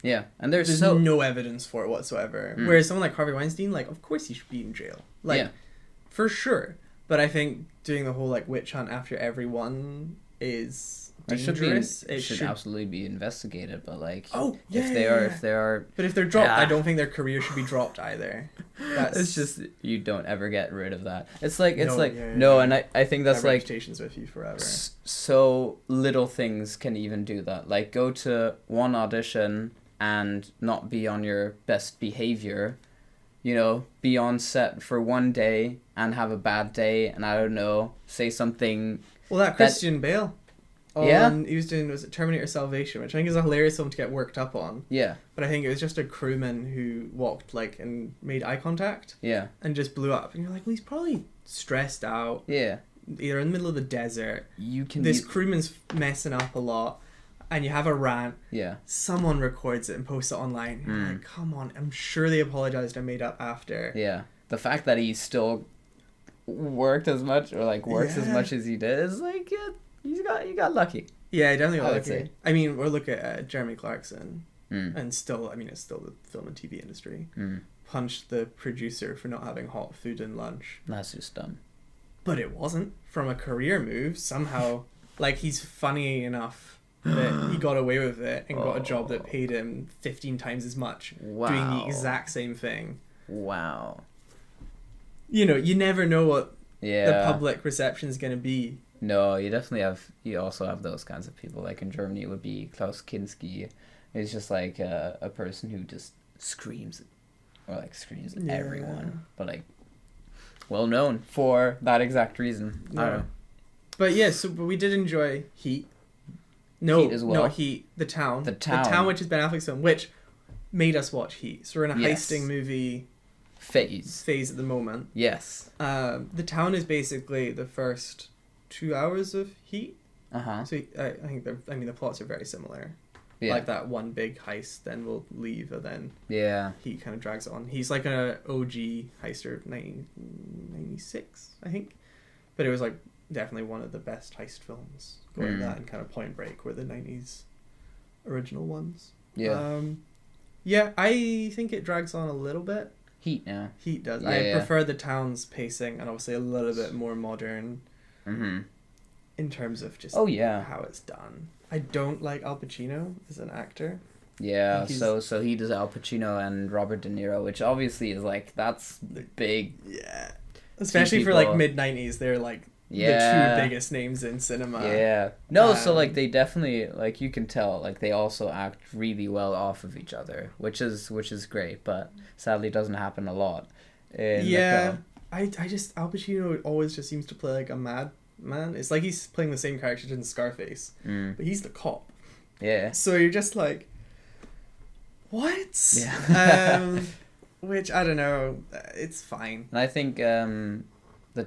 Yeah, and there's no evidence for it whatsoever. Whereas someone like Harvey Weinstein, like, of course he should be in jail. Like, for sure. But I think doing the whole, like, witch hunt after everyone is dangerous. It should absolutely be investigated, but, like... if they are... But if they're dropped, I don't think their career should be dropped either. It's just, you don't ever get rid of that. It's like, and I think that's, that like... reputation's with you forever. So little things can even do that. Like, go to one audition and not be on your best behavior, you know, be on set for one day and have a bad day, and I don't know, say something... Well, that Christian Bale. Yeah? He was doing, was it Terminator Salvation, which I think is a hilarious film to get worked up on. Yeah. But I think it was just a crewman who walked like and made eye contact. Yeah. And just blew up. And you're like, well, he's probably stressed out. Yeah. Either in the middle of the desert. You can. This crewman's messing up a lot. And you have a rant. Yeah. Someone records it and posts it online. You're like, come on. I'm sure they apologized and made up after. Yeah. The fact that he still worked as much or like works as much as he did is like, yeah, you got lucky. Yeah, definitely got lucky. Say. I mean, we'll look at Jeremy Clarkson. And still, I mean, it's still the film and TV industry. Punched the producer for not having hot food in lunch. That's just dumb. But it wasn't. From a career move, somehow, like, he's funny enough that he got away with it and got a job that paid him 15 times as much. Wow. Doing the exact same thing. Wow. You know, you never know what Yeah. the public reception is going to be. No, you also have those kinds of people. Like in Germany, it would be Klaus Kinski. He's just like a person who just screams at everyone. But like, well known for that exact reason. I don't know. But yeah, but we did enjoy Heat. No, Heat as well. not Heat. The Town. The Town, which is Ben Affleck's film, which made us watch Heat. So we're in a heisting movie phase at the moment. Yes. The Town is basically the first 2 hours of Heat. So I think the plots are very similar. Yeah. Like that one big heist, then we'll leave, and then Heat kind of drags on. He's like an OG heister, 1996, I think. But it was like definitely one of the best heist films. Going that and kind of Point Break were the 90s original ones. Yeah. Yeah, I think it drags on a little bit. Heat now. Heat does. Yeah, I prefer the Town's pacing and obviously a little bit more modern. In terms of just how it's done. I don't like Al Pacino as an actor. Yeah, so he does Al Pacino and Robert De Niro, which obviously is like, that's big. Yeah. Especially for like mid-90s, they're like the two biggest names in cinema. Yeah. No, so like they definitely, like you can tell, like they also act really well off of each other, which is great, but sadly doesn't happen a lot in the film. I just, Al Pacino always just seems to play like a mad man. It's like he's playing the same character in Scarface, but he's the cop. Yeah. So you're just like, what? Yeah. Which I don't know. It's fine. And I think the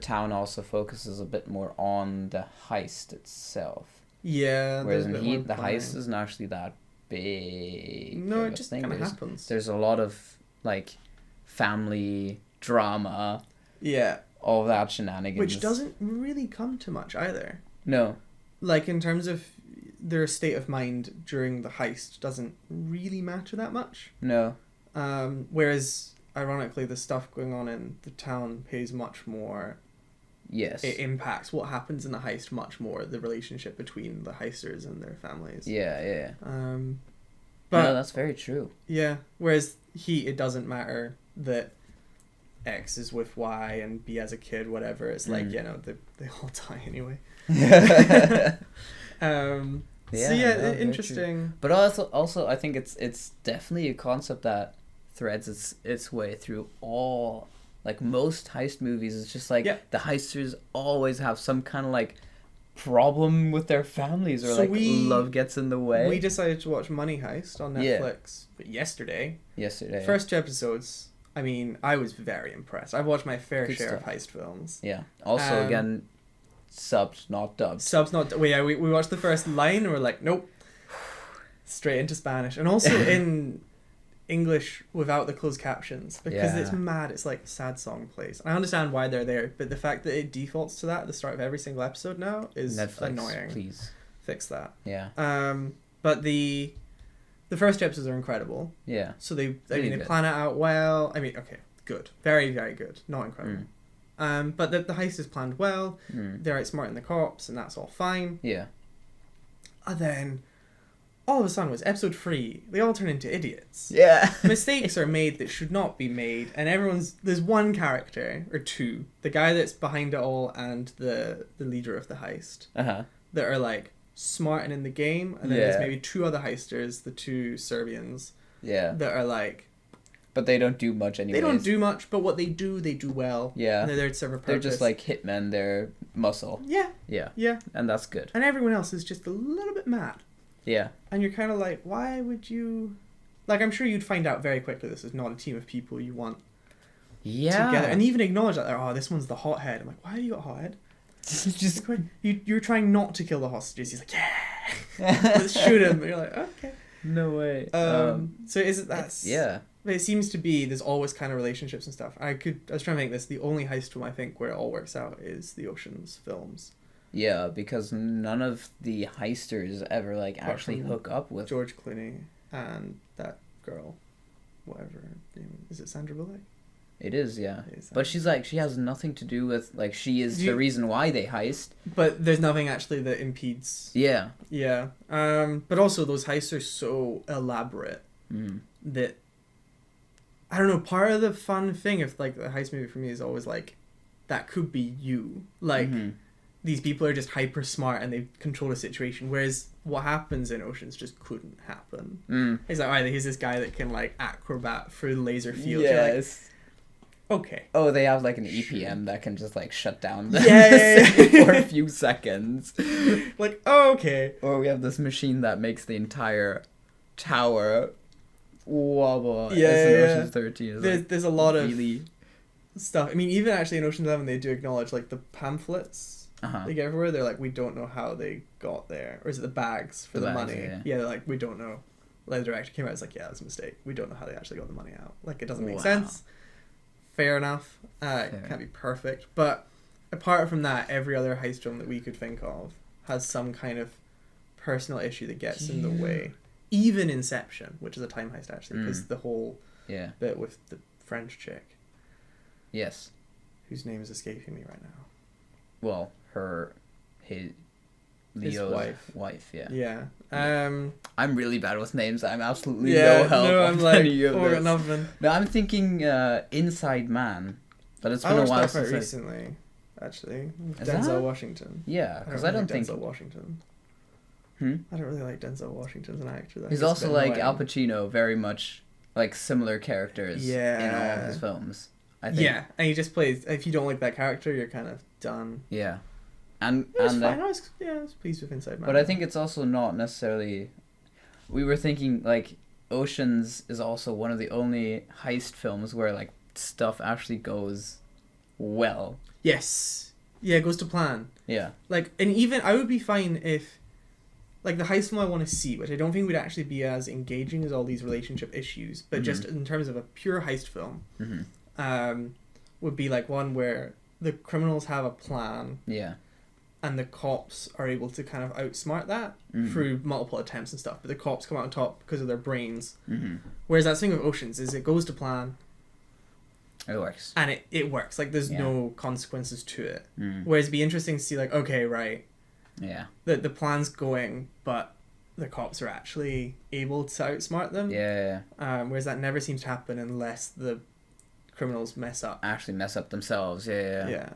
Town also focuses a bit more on the heist itself. Yeah. Whereas in Heat, the heist isn't actually that big. No, it just kind of happens. There's a lot of like family drama. Yeah. All that shenanigans. Which doesn't really come to much either. No. Like, in terms of their state of mind during the heist doesn't really matter that much. No. Whereas, ironically, the stuff going on in the Town pays much more. Yes. It impacts what happens in the heist much more, the relationship between the heisters and their families. Yeah. But no, that's very true. Yeah. Whereas Heat, it doesn't matter that X is with Y and B as a kid, whatever. It's like, you know, they all die anyway. Interesting. But also I think it's definitely a concept that threads its way through all, like most heist movies. It's just like the heisters always have some kind of like problem with their families, or love gets in the way. We decided to watch Money Heist on Netflix yesterday. First 2 episodes. I mean, I was very impressed. I've watched my fair share of heist films. Yeah. Also, again, subbed, not dubbed. We watched the first line and we're like, nope. Straight into Spanish. And also in English without the closed captions. Because it's mad. It's like sad song plays. I understand why they're there, but the fact that it defaults to that at the start of every single episode now is Netflix, annoying. Please. Fix that. Yeah. But the first 2 episodes are incredible. Yeah. So they plan it out well. I mean, okay, good. Very, very good. Not incredible. But the heist is planned well. They're outsmarting the cops, and that's all fine. Yeah. And then, all of a sudden, was episode 3. They all turn into idiots. Yeah. Mistakes are made that should not be made, and there's one character, or 2, the guy that's behind it all and the leader of the heist, that are like, smart and in the game, and then there's maybe 2 other heisters, the 2 Serbians, that are like But they don't do much anyways. They don't do much, but what they do well. Yeah. And they're there to serve a purpose. They're just like hitmen. They're muscle. Yeah. Yeah. Yeah. And that's good. And everyone else is just a little bit mad. Yeah. And you're kind of like, why would you... Like, I'm sure you'd find out very quickly this is not a team of people you want together. And even acknowledge that, oh, this one's the hothead. I'm like, why have you got a hothead? Just you're trying not to kill the hostages. He's like, yeah, let's shoot him. And you're like, okay, no way. So is it that's yeah? It seems to be there's always kind of relationships and stuff. I was trying to make this the only heist film I think where it all works out is the Ocean's films. Yeah, because none of the heisters ever like Apart actually from hook up with George Clooney and that girl, whatever her name is. It Sandra Bullock? It is, yeah. It is But she's like, she has nothing to do with, like, she is the reason why they heist. But there's nothing actually that impedes. Yeah. Yeah. But also those heists are so elaborate that, I don't know, part of the fun thing of, like, the heist movie for me is always, like, that could be you. Like, these people are just hyper smart and they control a situation, whereas what happens in Oceans just couldn't happen. It's like, here's this guy that can, like, acrobat through the laser field. Yes. Okay. Oh, they have like an EPM that can just like shut down the yeah. for a few seconds. Like, oh, okay. Or we have this machine that makes the entire tower wobble. Yeah, as in yeah. Ocean's 13. There's a lot of really stuff. I mean, even actually in Ocean's 11, they do acknowledge like the pamphlets they get everywhere. They're like, we don't know how they got there, or is it the bags for the bags, money? Yeah, they're like, we don't know. Like, the director came out, it's like, yeah, it was a mistake. We don't know how they actually got the money out. Like, it doesn't make sense. Fair enough. It can't be perfect. But apart from that, every other heist film that we could think of has some kind of personal issue that gets in the way. Even Inception, which is a time heist, actually, because the whole bit with the French chick. Yes. Whose name is escaping me right now. Well, Leo's wife, yeah. Yeah. I'm really bad with names. I'm absolutely no help. No, I'm like, got nothing. No, I'm thinking Inside Man, but it's been a while I watched since that quite recently, actually. Is Denzel that? Washington. Yeah, because I don't think Denzel Washington. I don't really like Denzel Washington as an actor. He's also like Al Pacino, very much like similar characters in all of his films. I think. Yeah, and he just plays. If you don't like that character, you're kind of done. Yeah. I was pleased with Inside Man. But I think it's also not necessarily... We were thinking, like, Oceans is also one of the only heist films where, like, stuff actually goes well. Yes. Yeah, it goes to plan. Yeah. Like, and even, I would be fine if, like, the heist film I want to see, which I don't think would actually be as engaging as all these relationship issues, but just in terms of a pure heist film, would be, like, one where the criminals have a plan. Yeah. And the cops are able to kind of outsmart that through multiple attempts and stuff. But the cops come out on top because of their brains. Whereas that thing with Oceans is it goes to plan. It works. And it works. Like, there's no consequences to it. Whereas it'd be interesting to see, like, okay, right. Yeah. The plan's going, but the cops are actually able to outsmart them. Yeah. Whereas that never seems to happen unless the criminals mess up. Actually mess up themselves. Yeah. Yeah.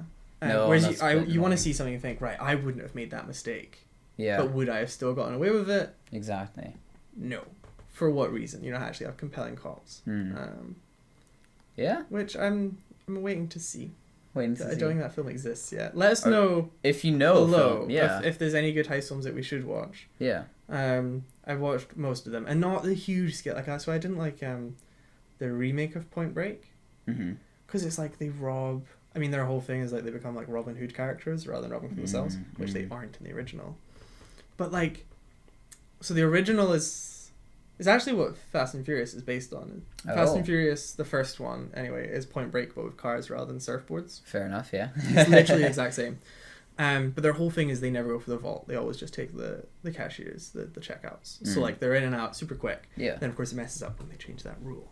No, whereas you want to see something and think, right, I wouldn't have made that mistake. Yeah. But would I have still gotten away with it? Exactly. No. For what reason? You don't actually have compelling cops. Yeah. Which I'm waiting to see. I don't think that film exists yet. Let us know if you know below film, if there's any good heist films that we should watch. Yeah. I've watched most of them, and not the huge scale. Like, that's why I didn't like the remake of Point Break. Because it's like they rob. I mean, their whole thing is like they become like Robin Hood characters rather than robbing for themselves, which they aren't in the original. But like, so the original is actually what Fast and Furious is based on. Fast and Furious, the first one anyway, is Point Break but with cars rather than surfboards. Fair enough, yeah. It's literally the exact same. But their whole thing is they never go for the vault. They always just take the cashiers, the checkouts. So like they're in and out super quick. Yeah. Then of course it messes up when they change that rule.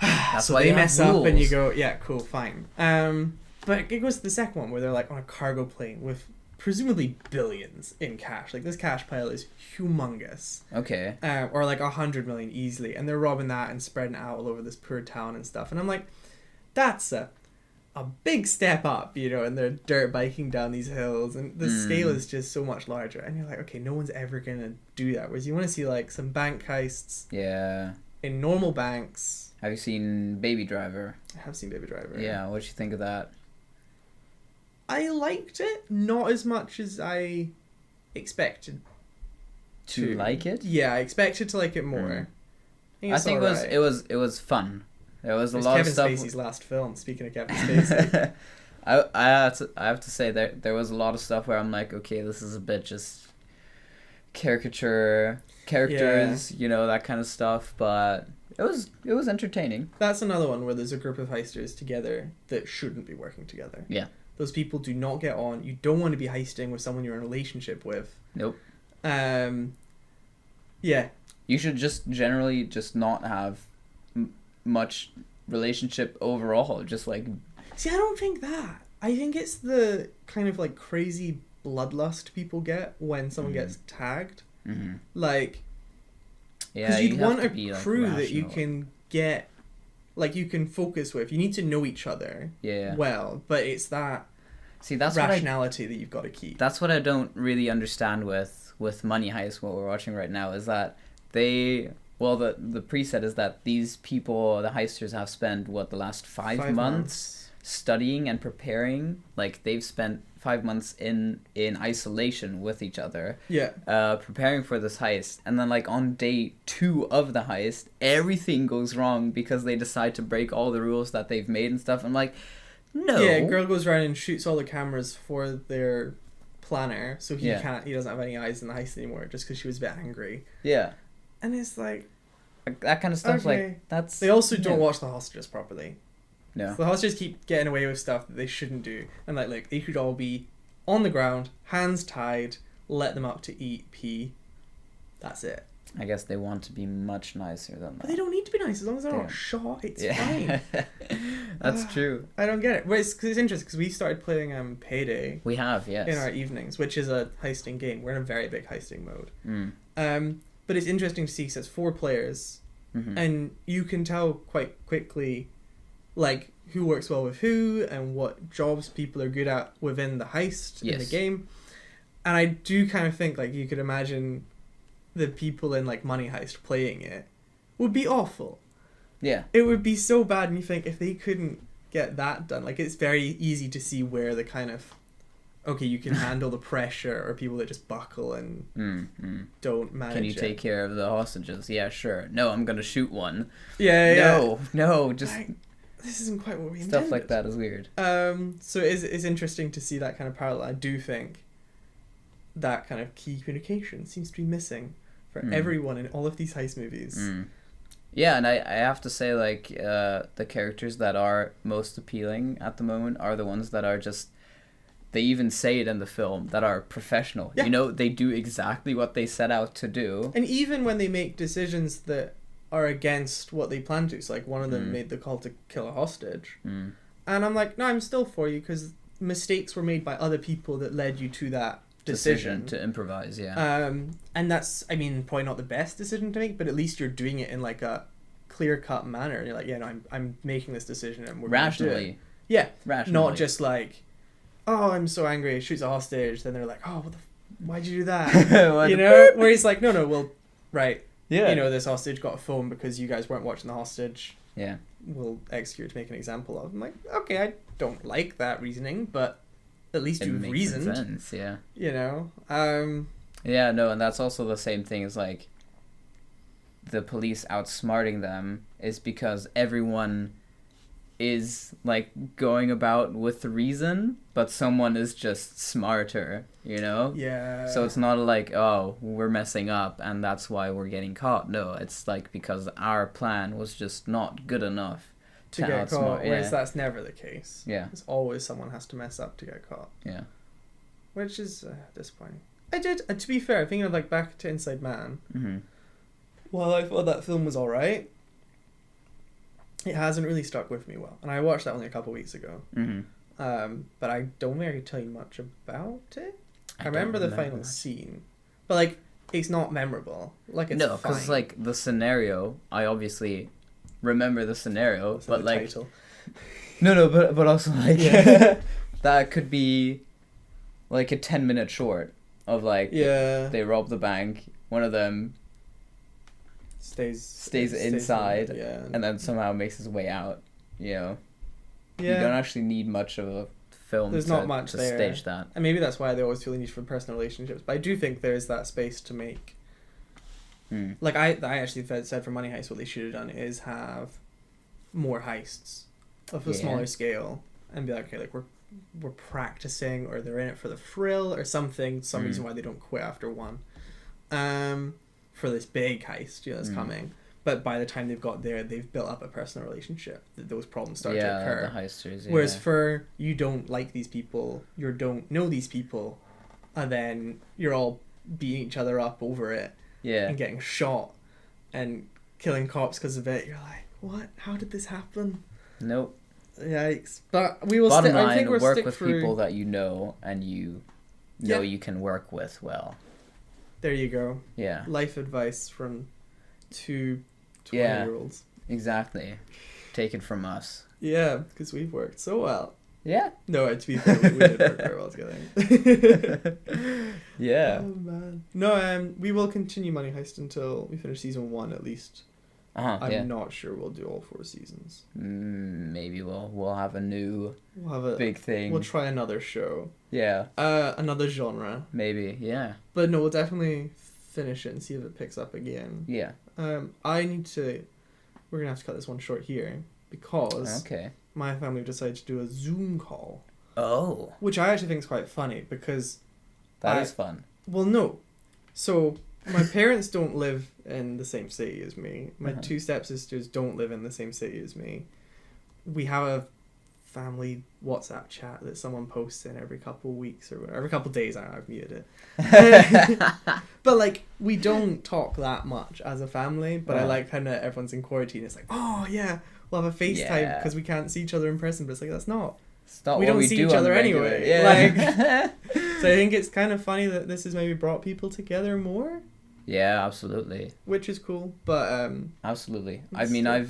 That's so why they mess up and you go, yeah, cool, fine. But it goes to the second one where they're like on a cargo plane with presumably billions in cash. Like, this cash pile is humongous. Okay. Or like 100 million easily, and they're robbing that and spreading it out all over this poor town and stuff. And I'm like, that's a big step up, you know, and they're dirt biking down these hills, and the scale is just so much larger. And you're like, okay, no one's ever gonna do that. Whereas you want to see like some bank heists. Yeah. in normal banks. Have you seen Baby Driver? I have seen Baby Driver. Yeah, what'd you think of that? I liked it, not as much as I expected To like it? Yeah, I expected to like it more. I think it was fun. There was a lot Kevin of stuff. Spacey's last film. Speaking of Kevin Spacey, I have to say there was a lot of stuff where I'm like, okay, this is a bit just characters, you know, that kind of stuff. But it was entertaining. That's another one where there's a group of heisters together that shouldn't be working together. Yeah, those people do not get on. You don't want to be heisting with someone you're in a relationship with. Nope. Yeah. You should just generally just not have much relationship overall. Just like. See, I don't think that. I think it's the kind of like crazy bloodlust people get when someone gets tagged. Mm-hmm. Like. Yeah, because you'd want a crew like, that you can get, like you can focus with. You need to know each other. Yeah. Well, but it's that. See, that's rationality that you've got to keep. That's what I don't really understand with Money Heist. What we're watching right now is that the preset is that these people, the heisters, have spent the last 5 months studying and preparing. Like they've spent 5 months in isolation with each other. Yeah. Preparing for this heist, and then like on day 2 of the heist, everything goes wrong because they decide to break all the rules that they've made and stuff. I'm like, no. Yeah, girl goes around and shoots all the cameras for their planner, so he doesn't have any eyes in the heist anymore, just because she was a bit angry. Yeah. And it's like that kind of stuff. Okay. Like that's. They also don't watch the hostages properly. No. So the hostages keep getting away with stuff that they shouldn't do, and like they should all be on the ground, hands tied, let them up to eat, pee. That's it. I guess they want to be much nicer than that. But they don't need to be nice as long as they're not shot. It's fine. That's true. I don't get it. Well, it's interesting because we started playing Payday. We have, yes. In our evenings, which is a heisting game. We're in a very big heisting mode. But it's interesting to see because it's 4 players, and you can tell quite quickly, like who works well with who and what jobs people are good at within the heist in the game. And I do kind of think like you could imagine the people in like Money Heist playing it would be awful. Yeah. It would be so bad, and you think if they couldn't get that done, like it's very easy to see where the kind of you can handle the pressure, or people that just buckle and don't manage. Can you take care of the hostages? Yeah, sure. No, I'm gonna shoot one. Yeah. No, just this isn't quite what we stuff intended. like that is weird. So it's interesting to see that kind of parallel. I do think that kind of key communication seems to be missing for everyone in all of these heist movies. Yeah, and I have to say, like, the characters that are most appealing at the moment are the ones that are just, they even say it in the film, that are professional. Yeah. You know, they do exactly what they set out to do. And even when they make decisions that are against what they plan to, so like one of them made the call to kill a hostage. And I'm like, no, I'm still for you, because mistakes were made by other people that led you to that decision to improvise. And that's, I mean, probably not the best decision to make, but at least you're doing it in like a clear-cut manner, and you're like, yeah, no, I'm making this decision, and we're rationally. Rationally. Not just like, oh, I'm so angry, shoots a hostage, then they're like, oh, why'd you do that? You know, where he's like, no, well, right, you know, this hostage got a phone because you guys weren't watching the hostage. Yeah, we'll execute to make an example of. I'm like, okay, I don't like that reasoning, but at least you've reasoned. Sense, yeah. You know? Yeah, no, and that's also the same thing as, like, the police outsmarting them is because everyone is, like, going about with reason, but someone is just smarter, you know? Yeah. So it's not like, oh, we're messing up and that's why we're getting caught. No, it's, like, because our plan was just not good enough to get caught, whereas that's never the case. Yeah. It's always someone has to mess up to get caught. Yeah. Which is disappointing. I did, to be fair, thinking of like back to Inside Man, well, I thought that film was alright, it hasn't really stuck with me well. And I watched that only a couple weeks ago. But I don't think I could tell you much about it. I remember the final scene. But like, it's not memorable. Like, it's no, because like the scenario, I obviously remember the scenario, but the like title. no, but also like that could be like a 10-minute short of like they rob the bank, one of them stays inside, yeah, and then somehow makes his way out. You know, yeah. you don't actually need much of a film. There's not much to there. Stage that, and maybe that's why they always feel the need for personal relationships. But I do think there's that space to make. Like I actually said for Money Heist, what they should have done is have more heists of a smaller scale, and be like, okay, like we're practicing, or they're in it for the thrill or something, some reason why they don't quit after one, for this big heist that's coming. But by the time they've got there, they've built up a personal relationship. Those problems start to occur. The heisters. Whereas for you don't like these people, you don't know these people, and then you're all beating each other up over it. Yeah. And getting shot and killing cops because of it. You're like, what? How did this happen? Nope. Yikes. But we will Bottom line, I think we'll work stick with through... people that you know and you know you can work with well. There you go. Yeah. Life advice from two 20-year-olds. Exactly. Take it from us. Yeah, because we've worked so well. Yeah. No, to be fair, we did work very well together. Yeah. Oh, man. No, we will continue Money Heist until we finish season 1 at least. I'm not sure we'll do all 4 seasons. Maybe we'll have a new big thing. We'll try another show. Yeah. Another genre. Maybe, yeah. But no, we'll definitely finish it and see if it picks up again. Yeah. We're gonna have to cut this one short here because my family decided to do a Zoom call. Oh. Which I actually think is quite funny because that is fun. Well, no. So my parents don't live in the same city as me. My 2 stepsisters don't live in the same city as me. We have a family WhatsApp chat that someone posts in every couple of weeks or every couple of days. I've muted it. But like, we don't talk that much as a family. But I like kind of everyone's in quarantine. It's like, oh yeah, we'll have a FaceTime because we can't see each other in person. But it's like, that's not. We don't see each other anyway. Yeah. So I think it's kind of funny that this has maybe brought people together more. Yeah, absolutely. Which is cool, but absolutely. I mean, I've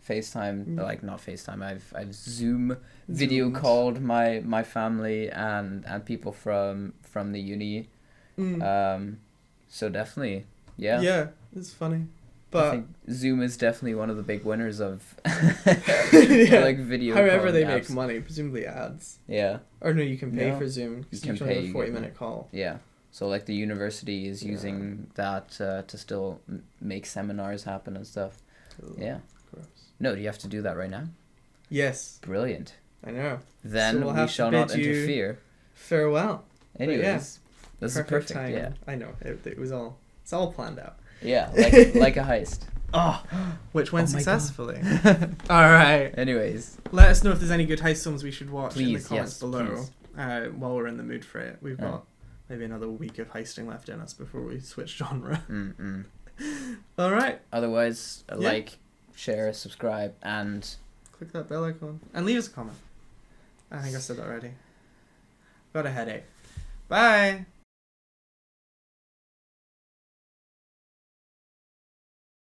FaceTime, like not FaceTime. I've Zoom video called my family and people from the uni. So definitely, yeah. Yeah, it's funny. But I think Zoom is definitely one of the big winners of like video. However they apps. make money, presumably ads. Yeah. Or no, you can pay for Zoom. You can pay a 40-minute call. Yeah. So like the university is using that to still make seminars happen and stuff. Cool. Yeah. Gross. No, do you have to do that right now? Yes. Brilliant. I know. Then we shall not interfere. Farewell. Anyways, this is perfect. Time. Yeah. I know. It's all planned out. Yeah, like a heist. Oh, which went successfully. All right. Anyways, let us know if there's any good heist films we should watch in the comments below. While we're in the mood for it, we've got maybe another week of heisting left in us before we switch genre. All right. Otherwise, like, share, subscribe, and click that bell icon and leave us a comment. I think I said that already. Got a headache. Bye.